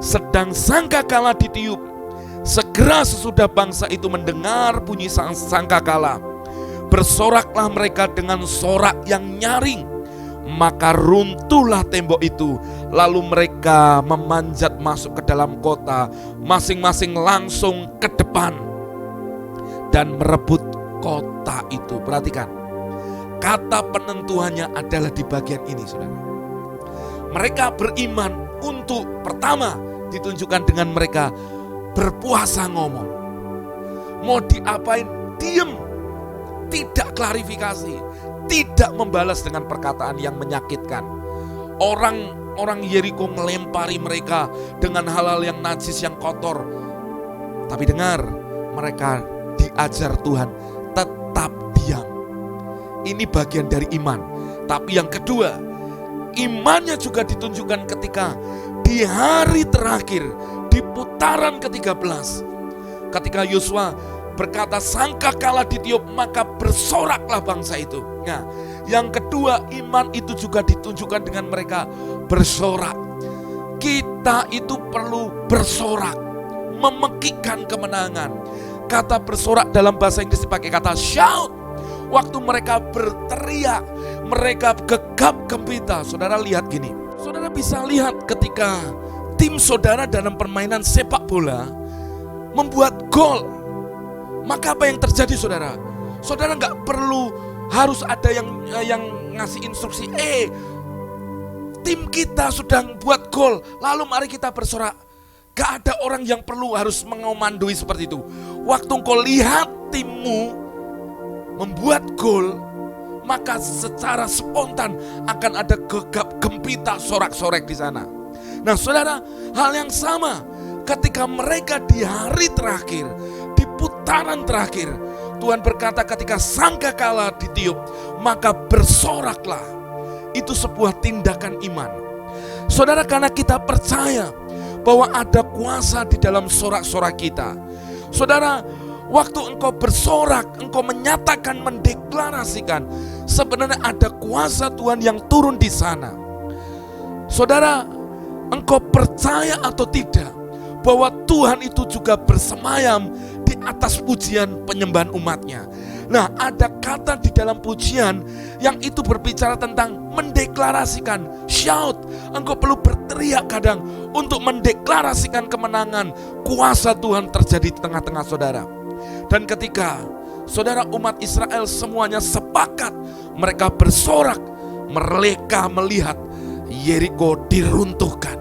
Sedang sangkakala ditiup. Segera sesudah bangsa itu mendengar bunyi sangkakala, bersoraklah mereka dengan sorak yang nyaring. Maka runtuhlah tembok itu. Lalu mereka memanjat masuk ke dalam kota, masing-masing langsung ke depan dan merebut kota itu. Perhatikan, kata penentuannya adalah di bagian ini saudara. Mereka beriman untuk pertama ditunjukkan dengan mereka berpuasa ngomong. Mau diapain? Diem. Tidak klarifikasi, tidak membalas dengan perkataan yang menyakitkan. Orang Yeriko melempari mereka dengan hal-hal yang najis, yang kotor. Tapi dengar, mereka diajar Tuhan tetap diam. Ini bagian dari iman. Tapi yang kedua, imannya juga ditunjukkan ketika di hari terakhir, di putaran ke-13, ketika Yosua berkata sangkakala ditiup, maka bersoraklah bangsa itu. Nah, yang kedua, iman itu juga ditunjukkan dengan mereka bersorak. Kita itu perlu bersorak, memekikkan kemenangan. Kata bersorak dalam bahasa Inggris dipakai kata shout. Waktu mereka berteriak, mereka gegap gempita. Saudara lihat gini, saudara bisa lihat ketika tim saudara dalam permainan sepak bola membuat gol. Maka apa yang terjadi saudara? Saudara nggak perlu harus ada yang ngasih instruksi. Tim kita sedang buat gol, lalu mari kita bersorak. Gak ada orang yang perlu harus mengomandoi seperti itu. Waktu engkau lihat timmu membuat gol, maka secara spontan akan ada gegap gempita, sorak-sorai di sana. Nah saudara, hal yang sama ketika mereka di hari terakhir, di putaran terakhir, Tuhan berkata ketika sangkakala ditiup, maka bersoraklah. Itu sebuah tindakan iman. Saudara, karena kita percaya bahwa ada kuasa di dalam sorak-sorak kita. Saudara, waktu engkau bersorak, engkau menyatakan, mendeklarasikan, sebenarnya ada kuasa Tuhan yang turun di sana. Saudara, engkau percaya atau tidak bahwa Tuhan itu juga bersemayam di atas pujian penyembahan umatnya. Nah, ada kata di dalam pujian yang itu berbicara tentang mendeklarasikan, shout. Engkau perlu berteriak kadang untuk mendeklarasikan kemenangan. Kuasa Tuhan terjadi di tengah-tengah saudara. Dan ketika saudara umat Israel semuanya sepakat, mereka bersorak, mereka melihat Yeriko diruntuhkan.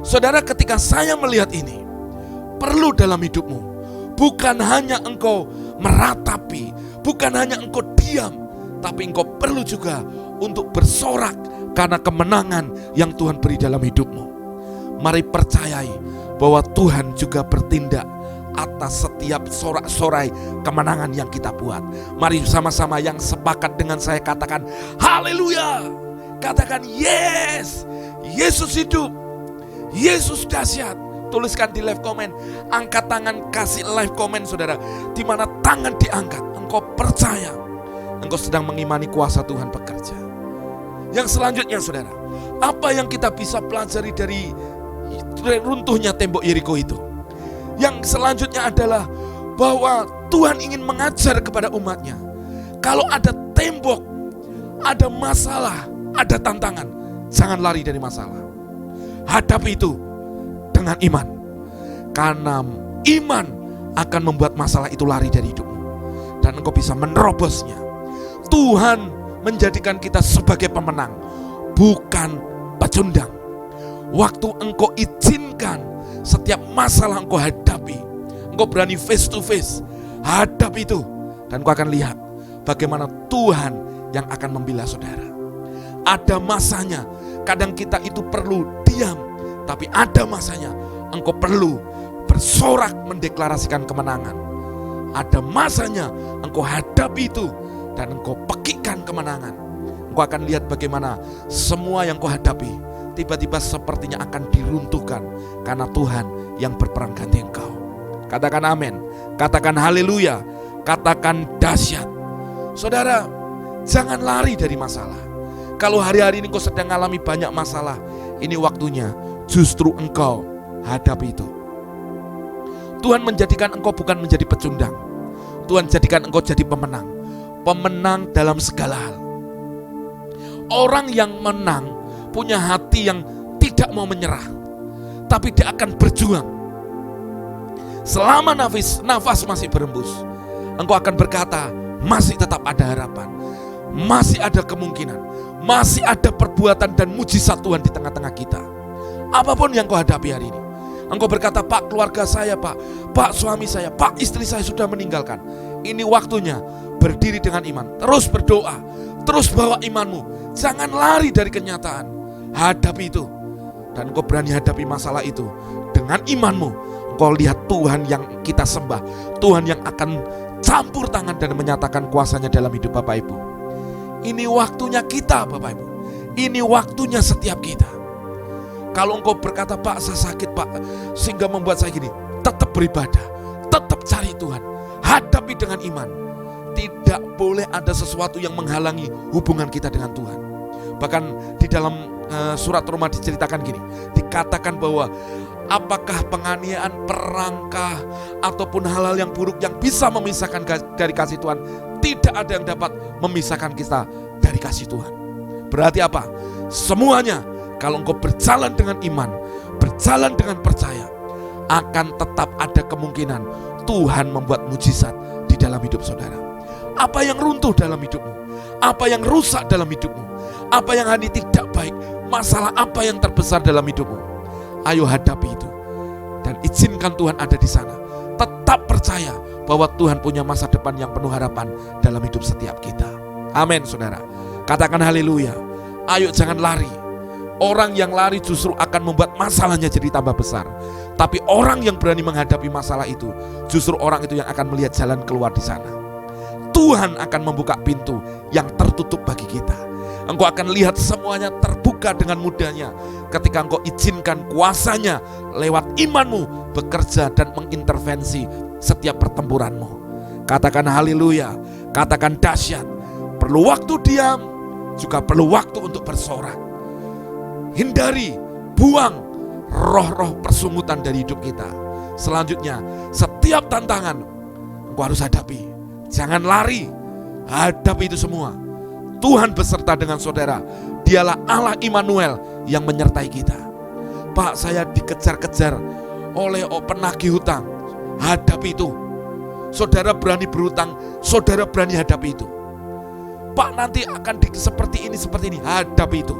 Saudara, ketika saya melihat ini, perlu dalam hidupmu, bukan hanya engkau meratapi, bukan hanya engkau diam, tapi engkau perlu juga untuk bersorak karena kemenangan yang Tuhan beri dalam hidupmu. Mari percayai bahwa Tuhan juga bertindak atas setiap sorak-sorai kemenangan yang kita buat. Mari sama-sama yang sepakat dengan saya katakan haleluya. Katakan yes, Yesus hidup, Yesus dahsyat. Tuliskan di live comment, angkat tangan, kasih live comment saudara, di mana tangan diangkat, engkau percaya, engkau sedang mengimani kuasa Tuhan bekerja. Yang selanjutnya saudara, apa yang kita bisa pelajari dari runtuhnya tembok Yeriko itu? Yang selanjutnya adalah bahwa Tuhan ingin mengajar kepada umatnya. Kalau ada tembok, ada masalah, ada tantangan, jangan lari dari masalah. Hadapi itu dengan iman. Karena iman akan membuat masalah itu lari dari hidupmu. Dan engkau bisa menerobosnya. Tuhan menjadikan kita sebagai pemenang, bukan pecundang. Waktu engkau izinkan setiap masalah engkau hadapi, engkau berani face to face, hadapi itu. Dan engkau akan lihat bagaimana Tuhan yang akan membela saudara. Ada masanya, kadang kita itu perlu diam, tapi ada masanya engkau perlu bersorak mendeklarasikan kemenangan. Ada masanya engkau hadapi itu dan engkau pekikkan kemenangan. Engkau akan lihat bagaimana semua yang engkau hadapi tiba-tiba sepertinya akan diruntuhkan karena Tuhan yang berperang ganti engkau. Katakan amin, katakan haleluya, katakan dahsyat. Saudara, jangan lari dari masalah. Kalau hari-hari ini engkau sedang mengalami banyak masalah, ini waktunya justru engkau hadapi itu. Tuhan menjadikan engkau bukan menjadi pecundang. Tuhan jadikan engkau jadi pemenang. Pemenang dalam segala hal. Orang yang menang punya hati yang tidak mau menyerah, tapi dia akan berjuang. Selama nafas masih berembus, engkau akan berkata, masih tetap ada harapan, masih ada kemungkinan, masih ada perbuatan dan mujizat Tuhan di tengah-tengah kita. Apapun yang kau hadapi hari ini, engkau berkata, Pak, keluarga saya, Pak, suami saya, Pak, istri saya sudah meninggalkan. Ini waktunya berdiri dengan iman, terus berdoa, terus bawa imanmu. Jangan lari dari kenyataan, hadapi itu. Dan engkau berani hadapi masalah itu dengan imanmu. Engkau lihat Tuhan yang kita sembah, Tuhan yang akan campur tangan dan menyatakan kuasanya dalam hidup Bapak Ibu. Ini waktunya kita, Bapak Ibu. Ini waktunya setiap kita. Kalau engkau berkata, Pak, saya sakit, Pak, sehingga membuat saya gini, tetap beribadah, tetap cari Tuhan, hadapi dengan iman. Tidak boleh ada sesuatu yang menghalangi hubungan kita dengan Tuhan. Bahkan di dalam surat Roma diceritakan gini, dikatakan bahwa apakah penganiayaan, perangkah, ataupun hal-hal yang buruk yang bisa memisahkan dari kasih Tuhan, tidak ada yang dapat memisahkan kita dari kasih Tuhan. Berarti apa? Semuanya, kalau engkau berjalan dengan iman, berjalan dengan percaya, akan tetap ada kemungkinan Tuhan membuat mujizat di dalam hidup saudara. Apa yang runtuh dalam hidupmu, apa yang rusak dalam hidupmu, apa yang hari tidak baik, masalah apa yang terbesar dalam hidupmu, ayo hadapi itu dan izinkan Tuhan ada di sana. Tetap percaya bahwa Tuhan punya masa depan yang penuh harapan dalam hidup setiap kita. Amin, saudara. Katakan haleluya. Ayo jangan lari. Orang yang lari justru akan membuat masalahnya jadi tambah besar. Tapi orang yang berani menghadapi masalah itu, justru orang itu yang akan melihat jalan keluar di sana. Tuhan akan membuka pintu yang tertutup bagi kita. Engkau akan lihat semuanya terbuka dengan mudahnya ketika engkau izinkan kuasanya lewat imanmu bekerja dan mengintervensi setiap pertempuranmu. Katakan haleluya, katakan dahsyat. Perlu waktu diam, juga perlu waktu untuk bersorak. Hindari, buang roh-roh persungutan dari hidup kita. Selanjutnya, setiap tantangan engkau harus hadapi. Jangan lari, hadapi itu semua. Tuhan beserta dengan saudara. Dialah Allah Immanuel yang menyertai kita. Pak, saya dikejar-kejar oleh penagih hutang. Hadapi itu. Saudara berani berhutang, saudara berani hadapi itu. Pak, nanti akan seperti ini, hadapi itu.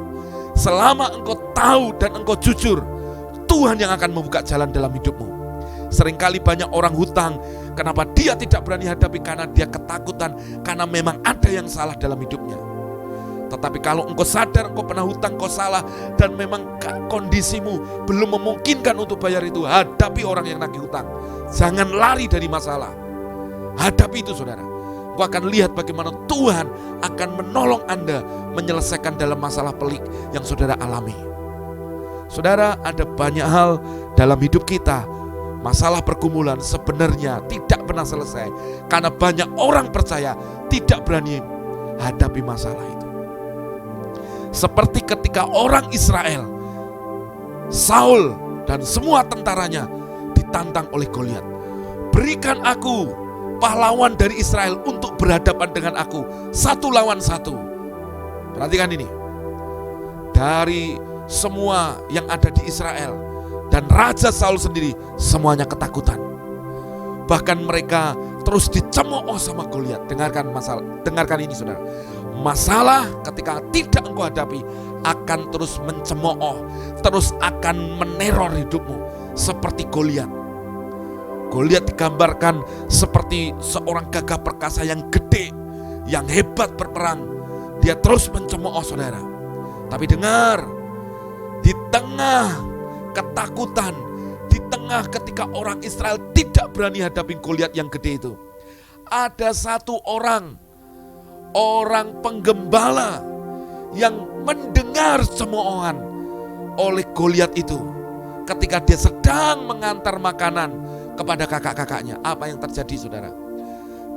Selama engkau tahu dan engkau jujur, Tuhan yang akan membuka jalan dalam hidupmu. Seringkali banyak orang hutang, kenapa dia tidak berani hadapi? Karena dia ketakutan, karena memang ada yang salah dalam hidupnya. Tetapi kalau engkau sadar engkau pernah hutang, engkau salah, dan memang kondisimu belum memungkinkan untuk bayar itu, hadapi orang yang nagih hutang. Jangan lari dari masalah. Hadapi itu, saudara. Engkau akan lihat bagaimana Tuhan akan menolong Anda menyelesaikan dalam masalah pelik yang saudara alami. Saudara, ada banyak hal dalam hidup kita. Masalah pergumulan sebenarnya tidak pernah selesai karena banyak orang percaya tidak berani hadapi masalah itu. Seperti ketika orang Israel, Saul dan semua tentaranya ditantang oleh Goliat. Berikan aku pahlawan dari Israel untuk berhadapan dengan aku 1 lawan 1. Perhatikan ini. Dari semua yang ada di Israel dan Raja Saul sendiri semuanya ketakutan. Bahkan mereka terus dicemooh sama Goliat. Dengarkan ini saudara. Masalah ketika tidak engkau hadapi akan terus mencemooh, terus akan meneror hidupmu seperti Goliat. Goliat digambarkan seperti seorang gagah perkasa yang gede, yang hebat berperang. Dia terus mencemooh saudara. Tapi dengar, di tengah ketakutan, di tengah ketika orang Israel tidak berani hadapi Goliat yang gede itu, ada satu orang penggembala yang mendengar cemoohan oleh Goliat itu ketika dia sedang mengantar makanan kepada kakak-kakaknya. Apa yang terjadi saudara?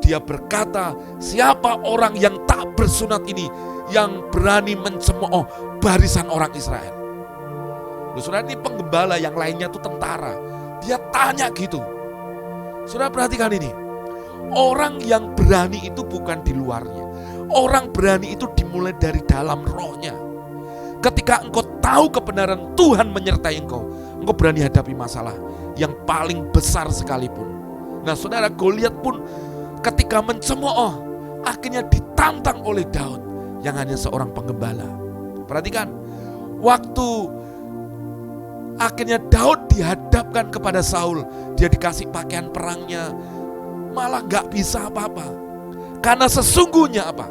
Dia berkata, siapa orang yang tak bersunat ini yang berani mencemooh barisan orang Israel? Loh, saudara, ini penggembala, yang lainnya itu tentara. Dia tanya gitu. Saudara perhatikan ini. Orang yang berani itu bukan di luarnya. Orang berani itu dimulai dari dalam rohnya. Ketika engkau tahu kebenaran Tuhan menyertai engkau berani hadapi masalah yang paling besar sekalipun. Nah saudara, Goliat pun ketika mencemooh akhirnya ditantang oleh Daud yang hanya seorang penggembala. Perhatikan, waktu akhirnya Daud dihadapkan kepada Saul, dia dikasih pakaian perangnya, malah gak bisa apa-apa. Karena sesungguhnya apa?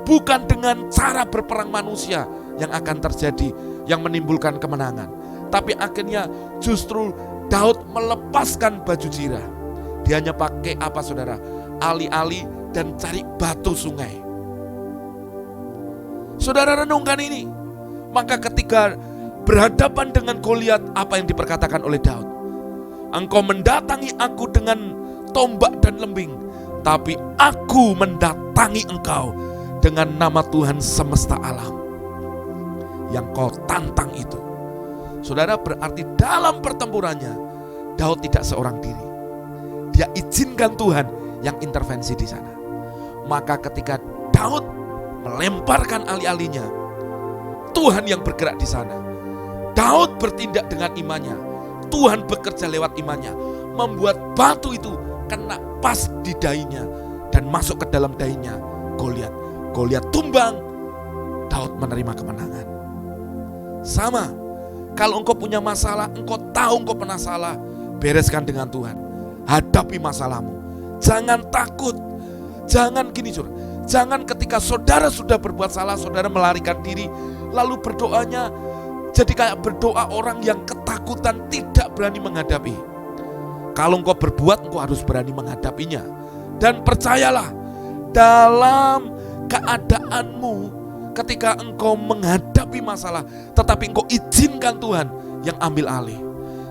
Bukan dengan cara berperang manusia yang akan terjadi, yang menimbulkan kemenangan. Tapi akhirnya justru Daud melepaskan baju zirah. Dia hanya pakai apa saudara? Ali-ali dan cari batu sungai. Saudara renungkan ini. Maka ketika berhadapan dengan Goliat, apa yang diperkatakan oleh Daud? Engkau mendatangi aku dengan tombak dan lembing, tapi aku mendatangi engkau dengan nama Tuhan semesta alam. Yang kau tantang itu, saudara, berarti dalam pertempurannya Daud tidak seorang diri. Dia izinkan Tuhan yang intervensi di sana. Maka ketika Daud melemparkan ali-alinya, Tuhan yang bergerak di sana. Daud bertindak dengan imannya. Tuhan bekerja lewat imannya, membuat batu itu kena pas di dahinya dan masuk ke dalam dahinya Goliat. Goliat tumbang, Daud menerima kemenangan. Sama, kalau engkau punya masalah, engkau tahu engkau pernah salah, bereskan dengan Tuhan. Hadapi masalahmu. Jangan takut. Jangan gini saudara. Jangan ketika saudara sudah berbuat salah, saudara melarikan diri, lalu berdoanya jadi kayak berdoa orang yang ketakutan, tidak berani menghadapi. Kalau engkau berbuat, engkau harus berani menghadapinya. Dan percayalah, dalam keadaanmu ketika engkau menghadapi masalah, tetapi engkau izinkan Tuhan yang ambil alih,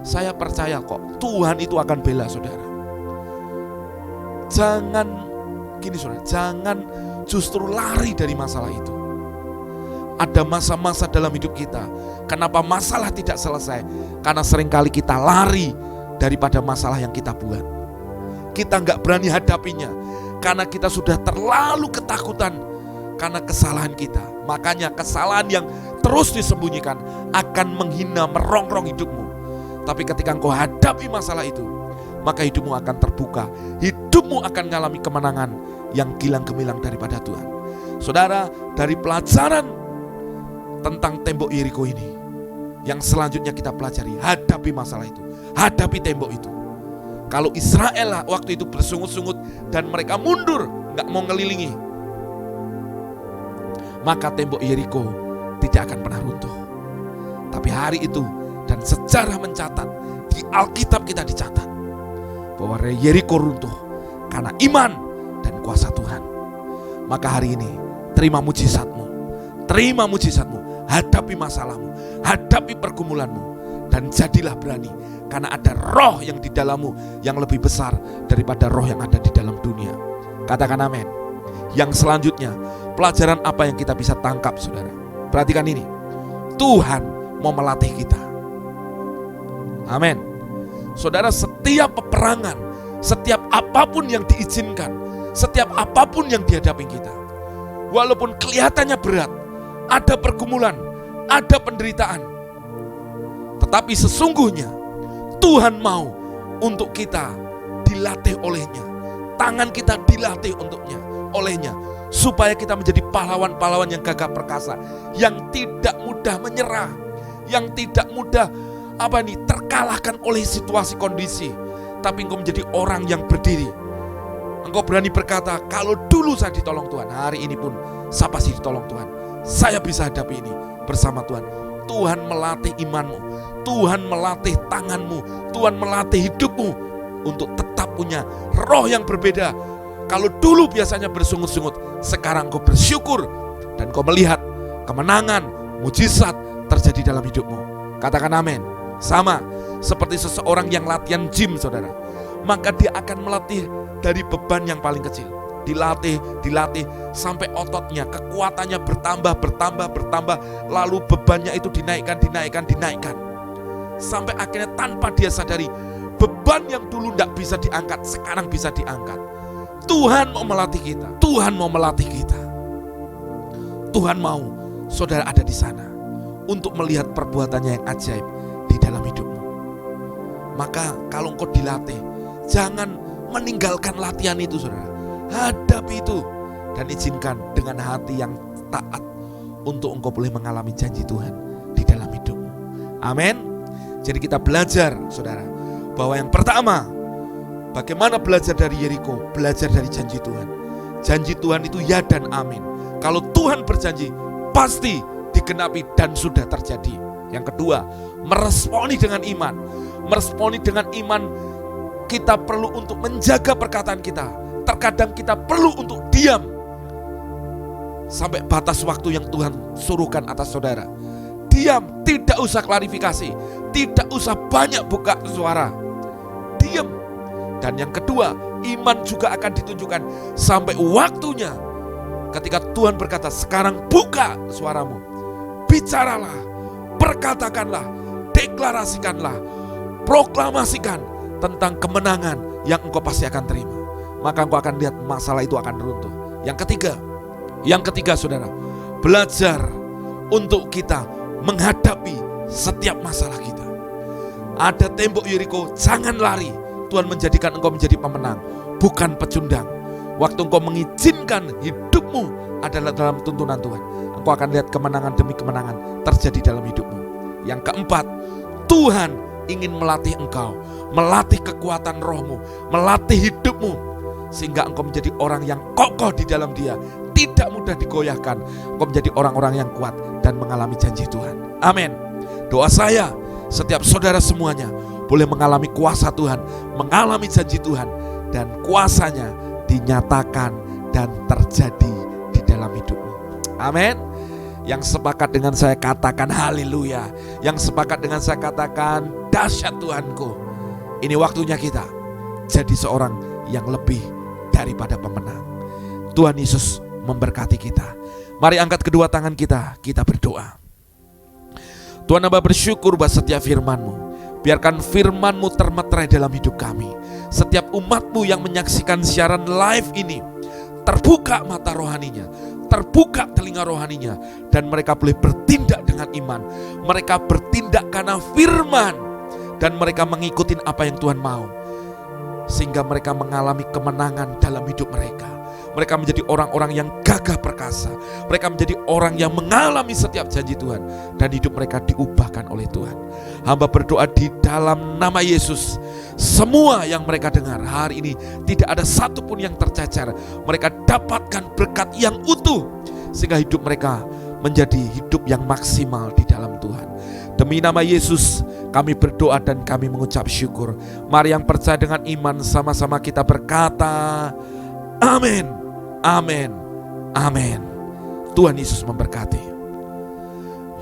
saya percaya kok Tuhan itu akan bela saudara. Jangan gini saudara, jangan justru lari dari masalah itu. Ada masa-masa dalam hidup kita, kenapa masalah tidak selesai? Karena seringkali kita lari daripada masalah yang kita buat. Kita gak berani hadapinya, karena kita sudah terlalu ketakutan karena kesalahan kita. Makanya kesalahan yang terus disembunyikan akan menghina, merongrong hidupmu. Tapi ketika engkau hadapi masalah itu, maka hidupmu akan terbuka. Hidupmu akan mengalami kemenangan yang gilang gemilang daripada Tuhan. Saudara, dari pelajaran tentang tembok Yeriko ini, yang selanjutnya kita pelajari, hadapi masalah itu, hadapi tembok itu. Kalau Israel waktu itu bersungut-sungut dan mereka mundur, gak mau ngelilingi, maka tembok Yeriko tidak akan pernah runtuh. Tapi hari itu, dan sejarah mencatat, di Alkitab kita dicatat bahwa Yeriko runtuh karena iman dan kuasa Tuhan. Maka hari ini terima mujizatmu, hadapi masalahmu, hadapi pergumulanmu, dan jadilah berani, karena ada roh yang di dalammu yang lebih besar daripada roh yang ada di dalam dunia. Katakan amin. Yang selanjutnya, pelajaran apa yang kita bisa tangkap saudara? Perhatikan ini, Tuhan mau melatih kita. Amin. Saudara, setiap peperangan, setiap apapun yang diizinkan, setiap apapun yang dihadapi kita, walaupun kelihatannya berat, ada pergumulan, ada penderitaan, tetapi sesungguhnya Tuhan mau untuk kita dilatih olehnya. Tangan kita dilatih olehnya, supaya kita menjadi pahlawan-pahlawan yang gagah perkasa, yang tidak mudah menyerah, yang tidak mudah terkalahkan oleh situasi kondisi, tapi engkau menjadi orang yang berdiri. Engkau berani berkata, kalau dulu saya ditolong Tuhan, hari ini pun saya pasti ditolong Tuhan. Saya bisa hadapi ini bersama Tuhan. Tuhan melatih imanmu, Tuhan melatih tanganmu, Tuhan melatih hidupmu untuk tetap punya roh yang berbeda. Kalau dulu biasanya bersungut-sungut, sekarang kau bersyukur dan kau melihat kemenangan, mujizat terjadi dalam hidupmu. Katakan amin. Sama seperti seseorang yang latihan gym, saudara. Maka dia akan melatih dari beban yang paling kecil. Dilatih sampai ototnya, kekuatannya bertambah. Lalu bebannya itu dinaikkan. Sampai akhirnya tanpa dia sadari, beban yang dulu tidak bisa diangkat, sekarang bisa diangkat. Tuhan mau melatih kita. Tuhan mau saudara ada di sana untuk melihat perbuatannya yang ajaib di dalam hidupmu. Maka kalau engkau dilatih, jangan meninggalkan latihan itu, saudara. Hadapi itu dan izinkan dengan hati yang taat untuk engkau boleh mengalami janji Tuhan di dalam hidupmu. Amin. Jadi kita belajar, saudara, bahwa yang pertama, bagaimana belajar dari Yeriko? Belajar dari janji Tuhan. Janji Tuhan itu ya dan amin. Kalau Tuhan berjanji, pasti digenapi dan sudah terjadi. Yang kedua, meresponi dengan iman. Meresponi dengan iman, kita perlu untuk menjaga perkataan kita. Terkadang kita perlu untuk diam sampai batas waktu yang Tuhan suruhkan atas saudara. Diam, tidak usah klarifikasi, tidak usah banyak buka suara. Diam. Dan yang kedua, iman juga akan ditunjukkan sampai waktunya ketika Tuhan berkata, sekarang buka suaramu, bicaralah, perkatakanlah, deklarasikanlah, proklamasikan tentang kemenangan yang engkau pasti akan terima. Maka engkau akan lihat masalah itu akan runtuh. Yang ketiga saudara, belajar untuk kita menghadapi setiap masalah kita. Ada tembok Yeriko, jangan lari. Tuhan menjadikan engkau menjadi pemenang, bukan pecundang. Waktu engkau mengizinkan hidupmu adalah dalam tuntunan Tuhan, engkau akan lihat kemenangan demi kemenangan terjadi dalam hidupmu. Yang keempat, Tuhan ingin melatih engkau, melatih kekuatan rohmu, melatih hidupmu, sehingga engkau menjadi orang yang kokoh di dalam Dia, tidak mudah digoyahkan. Engkau menjadi orang-orang yang kuat dan mengalami janji Tuhan. Amin. Doa saya, setiap saudara semuanya boleh mengalami kuasa Tuhan, mengalami janji Tuhan, dan kuasanya dinyatakan dan terjadi di dalam hidupmu. Amin. Yang sepakat dengan saya katakan haleluya. Yang sepakat dengan saya katakan dahsyat Tuhanku. Ini waktunya kita jadi seorang yang lebih daripada pemenang. Tuhan Yesus memberkati kita. Mari angkat kedua tangan kita berdoa. Tuhan, Hamba bersyukur buat setiap firman-Mu. Biarkan firman-Mu termeterai dalam hidup kami. Setiap umat-Mu yang menyaksikan siaran live ini, terbuka mata rohaninya, terbuka telinga rohaninya, dan mereka boleh bertindak dengan iman. Mereka bertindak karena firman, dan mereka mengikuti apa yang Tuhan mau, sehingga mereka mengalami kemenangan dalam hidup mereka. Mereka menjadi orang-orang yang gagah perkasa. Mereka menjadi orang yang mengalami setiap janji Tuhan, dan hidup mereka diubahkan oleh Tuhan. Hamba berdoa di dalam nama Yesus, semua yang mereka dengar hari ini, tidak ada satupun yang tercacar. Mereka dapatkan berkat yang utuh, sehingga hidup mereka menjadi hidup yang maksimal di dalam Tuhan. Demi nama Yesus kami berdoa dan kami mengucap syukur. Mari yang percaya dengan iman sama-sama kita berkata amin, amin, amin. Tuhan Yesus memberkati.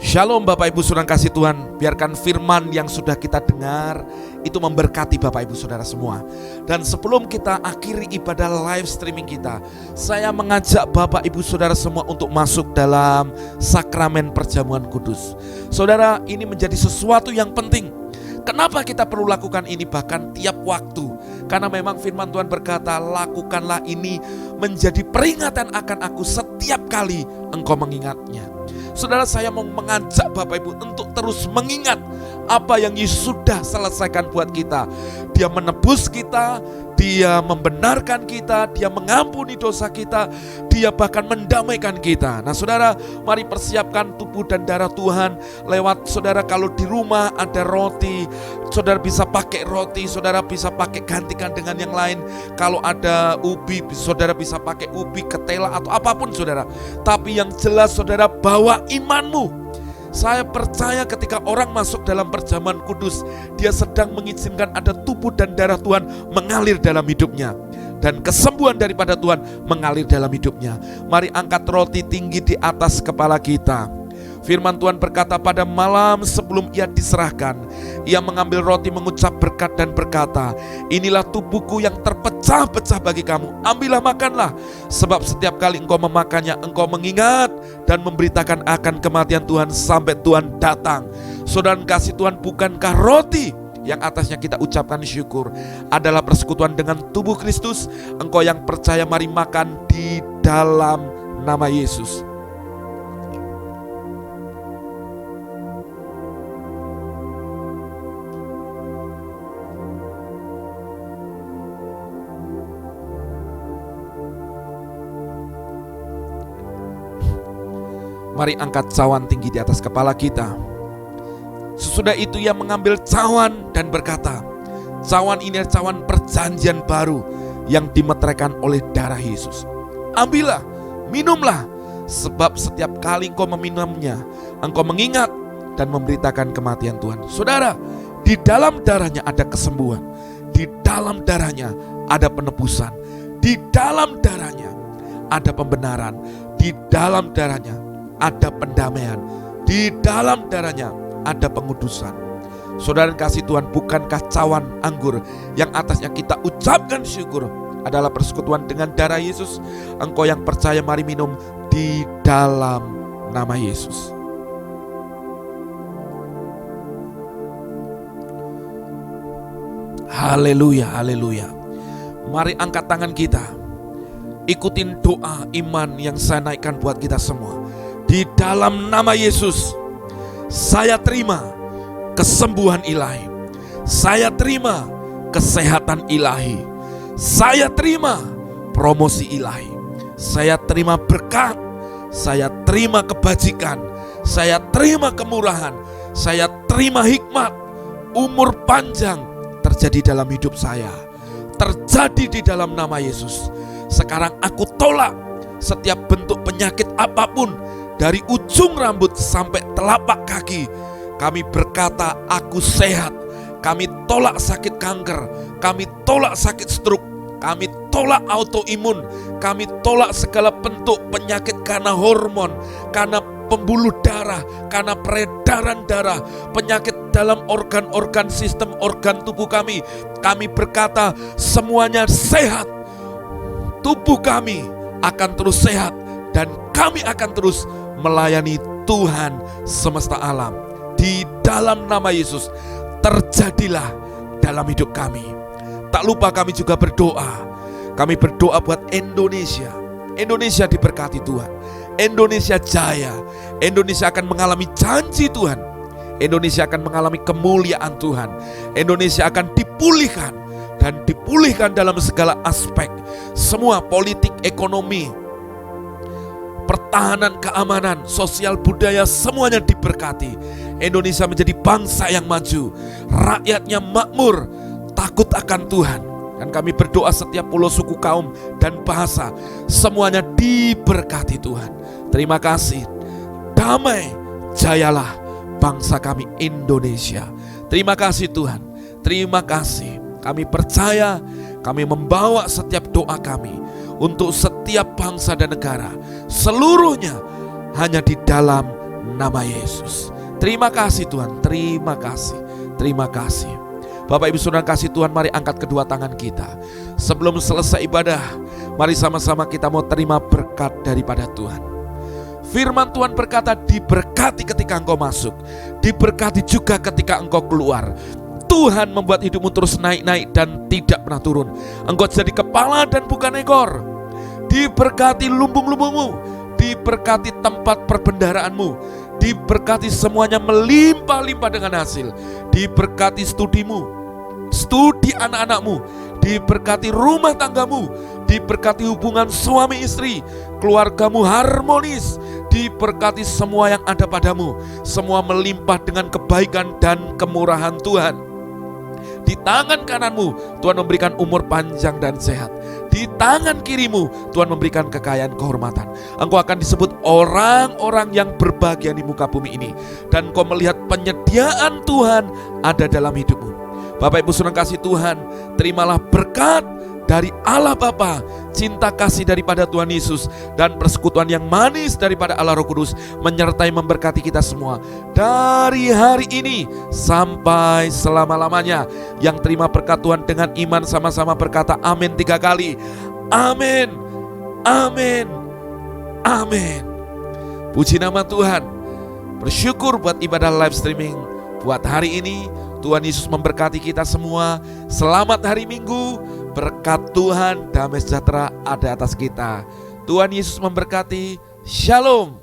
Shalom Bapak Ibu Saudara kasih Tuhan. Biarkan firman yang sudah kita dengar itu memberkati Bapak Ibu Saudara semua. Dan sebelum kita akhiri ibadah live streaming kita, saya mengajak Bapak Ibu Saudara semua untuk masuk dalam sakramen perjamuan kudus. Saudara, ini menjadi sesuatu yang penting. Kenapa kita perlu lakukan ini bahkan tiap waktu? Karena memang firman Tuhan berkata, lakukanlah ini menjadi peringatan akan aku setiap kali engkau mengingatnya. Saudara, saya mau mengajak Bapak Ibu untuk terus mengingat apa yang Yesus sudah selesaikan buat kita. Dia menebus kita, Dia membenarkan kita, Dia mengampuni dosa kita, Dia bahkan mendamaikan kita. Nah saudara, mari persiapkan tubuh dan darah Tuhan lewat saudara, kalau di rumah ada roti, saudara bisa pakai roti, saudara bisa pakai gantikan dengan yang lain. Kalau ada ubi, saudara bisa pakai ubi, ketela atau apapun saudara. Tapi yang jelas saudara, bawa imanmu. Saya percaya ketika orang masuk dalam perjamuan kudus, dia sedang mengizinkan ada tubuh dan darah Tuhan mengalir dalam hidupnya. Dan kesembuhan daripada Tuhan mengalir dalam hidupnya. Mari angkat roti tinggi di atas kepala kita. Firman Tuhan berkata, pada malam sebelum ia diserahkan, ia mengambil roti, mengucap berkat dan berkata, inilah tubuhku yang terpecah-pecah bagi kamu. Ambillah, makanlah, sebab setiap kali engkau memakannya, engkau mengingat dan memberitakan akan kematian Tuhan sampai Tuhan datang. Saudara kasih Tuhan, bukankah roti yang atasnya kita ucapkan syukur adalah persekutuan dengan tubuh Kristus? Engkau yang percaya, mari makan di dalam nama Yesus. Mari angkat cawan tinggi di atas kepala kita. Sesudah itu ia mengambil cawan dan berkata, cawan ini adalah cawan perjanjian baru yang dimeteraikan oleh darah Yesus. Ambillah, minumlah, sebab setiap kali engkau meminumnya, engkau mengingat dan memberitakan kematian Tuhan. Saudara, di dalam darahnya ada kesembuhan, di dalam darahnya ada penebusan, di dalam darahnya ada pembenaran, di dalam darahnya ada pendamaian, di dalam darahnya ada pengudusan. Saudara kasih Tuhan, bukankah cawan anggur yang atasnya kita ucapkan syukur adalah persekutuan dengan darah Yesus? Engkau yang percaya, mari minum di dalam nama Yesus. Haleluya, haleluya. Mari angkat tangan kita, ikutin doa iman yang saya naikkan buat kita semua. Di dalam nama Yesus, saya terima kesembuhan ilahi. Saya terima kesehatan ilahi. Saya terima promosi ilahi. Saya terima berkat. Saya terima kebajikan. Saya terima kemurahan. Saya terima hikmat. Umur panjang terjadi dalam hidup saya. Terjadi di dalam nama Yesus. Sekarang aku tolak setiap bentuk penyakit apapun, dari ujung rambut sampai telapak kaki. Kami berkata, aku sehat. Kami tolak sakit kanker. Kami tolak sakit stroke. Kami tolak autoimun. Kami tolak segala bentuk penyakit karena hormon, karena pembuluh darah, karena peredaran darah, penyakit dalam organ-organ sistem organ tubuh kami. Kami berkata, semuanya sehat. Tubuh kami akan terus sehat dan kami akan terus melayani Tuhan semesta alam. Di dalam nama Yesus, terjadilah dalam hidup kami. Tak lupa kami juga berdoa. Kami berdoa buat Indonesia. Indonesia diberkati Tuhan. Indonesia jaya. Indonesia akan mengalami janji Tuhan. Indonesia akan mengalami kemuliaan Tuhan. Indonesia akan dipulihkan dan dipulihkan dalam segala aspek. Semua politik, ekonomi, pertahanan, keamanan, sosial, budaya, semuanya diberkati. Indonesia menjadi bangsa yang maju, rakyatnya makmur, takut akan Tuhan. Dan kami berdoa setiap pulau, suku, kaum, dan bahasa, semuanya diberkati Tuhan. Terima kasih. Damai, jayalah bangsa kami Indonesia. Terima kasih Tuhan. Terima kasih. Kami percaya, kami membawa setiap doa kami untuk setiap bangsa dan negara, seluruhnya hanya di dalam nama Yesus. Terima kasih Tuhan, terima kasih, terima kasih. Bapak Ibu Saudara kasih Tuhan, mari angkat kedua tangan kita. Sebelum selesai ibadah, mari sama-sama kita mau terima berkat daripada Tuhan. Firman Tuhan berkata, diberkati ketika engkau masuk, diberkati juga ketika engkau keluar. Tuhan membuat hidupmu terus naik-naik dan tidak pernah turun. Engkau jadi kepala dan bukan ekor. Diberkati lumbung-lumbungmu, diberkati tempat perbendaharaanmu, diberkati semuanya melimpah-limpah dengan hasil. Diberkati studimu, studi anak-anakmu, diberkati rumah tanggamu, diberkati hubungan suami istri, keluargamu harmonis, diberkati semua yang ada padamu, semua melimpah dengan kebaikan dan kemurahan Tuhan. Di tangan kananmu Tuhan memberikan umur panjang dan sehat. Di tangan kirimu Tuhan memberikan kekayaan kehormatan. Engkau akan disebut orang-orang yang berbahagia di muka bumi ini. Dan kau melihat penyediaan Tuhan ada dalam hidupmu. Bapak Ibu saudara kasih Tuhan, terimalah berkat dari Allah Bapa, cinta kasih daripada Tuhan Yesus, dan persekutuan yang manis daripada Allah Roh Kudus menyertai memberkati kita semua dari hari ini sampai selama-lamanya. Yang terima berkat Tuhan dengan iman sama-sama berkata amin 3 kali. Amin, amin, amin. Puji nama Tuhan. Bersyukur buat ibadah live streaming buat hari ini. Tuhan Yesus memberkati kita semua. Selamat hari Minggu. Berkat Tuhan, damai sejahtera ada atas kita. Tuhan Yesus memberkati. Shalom.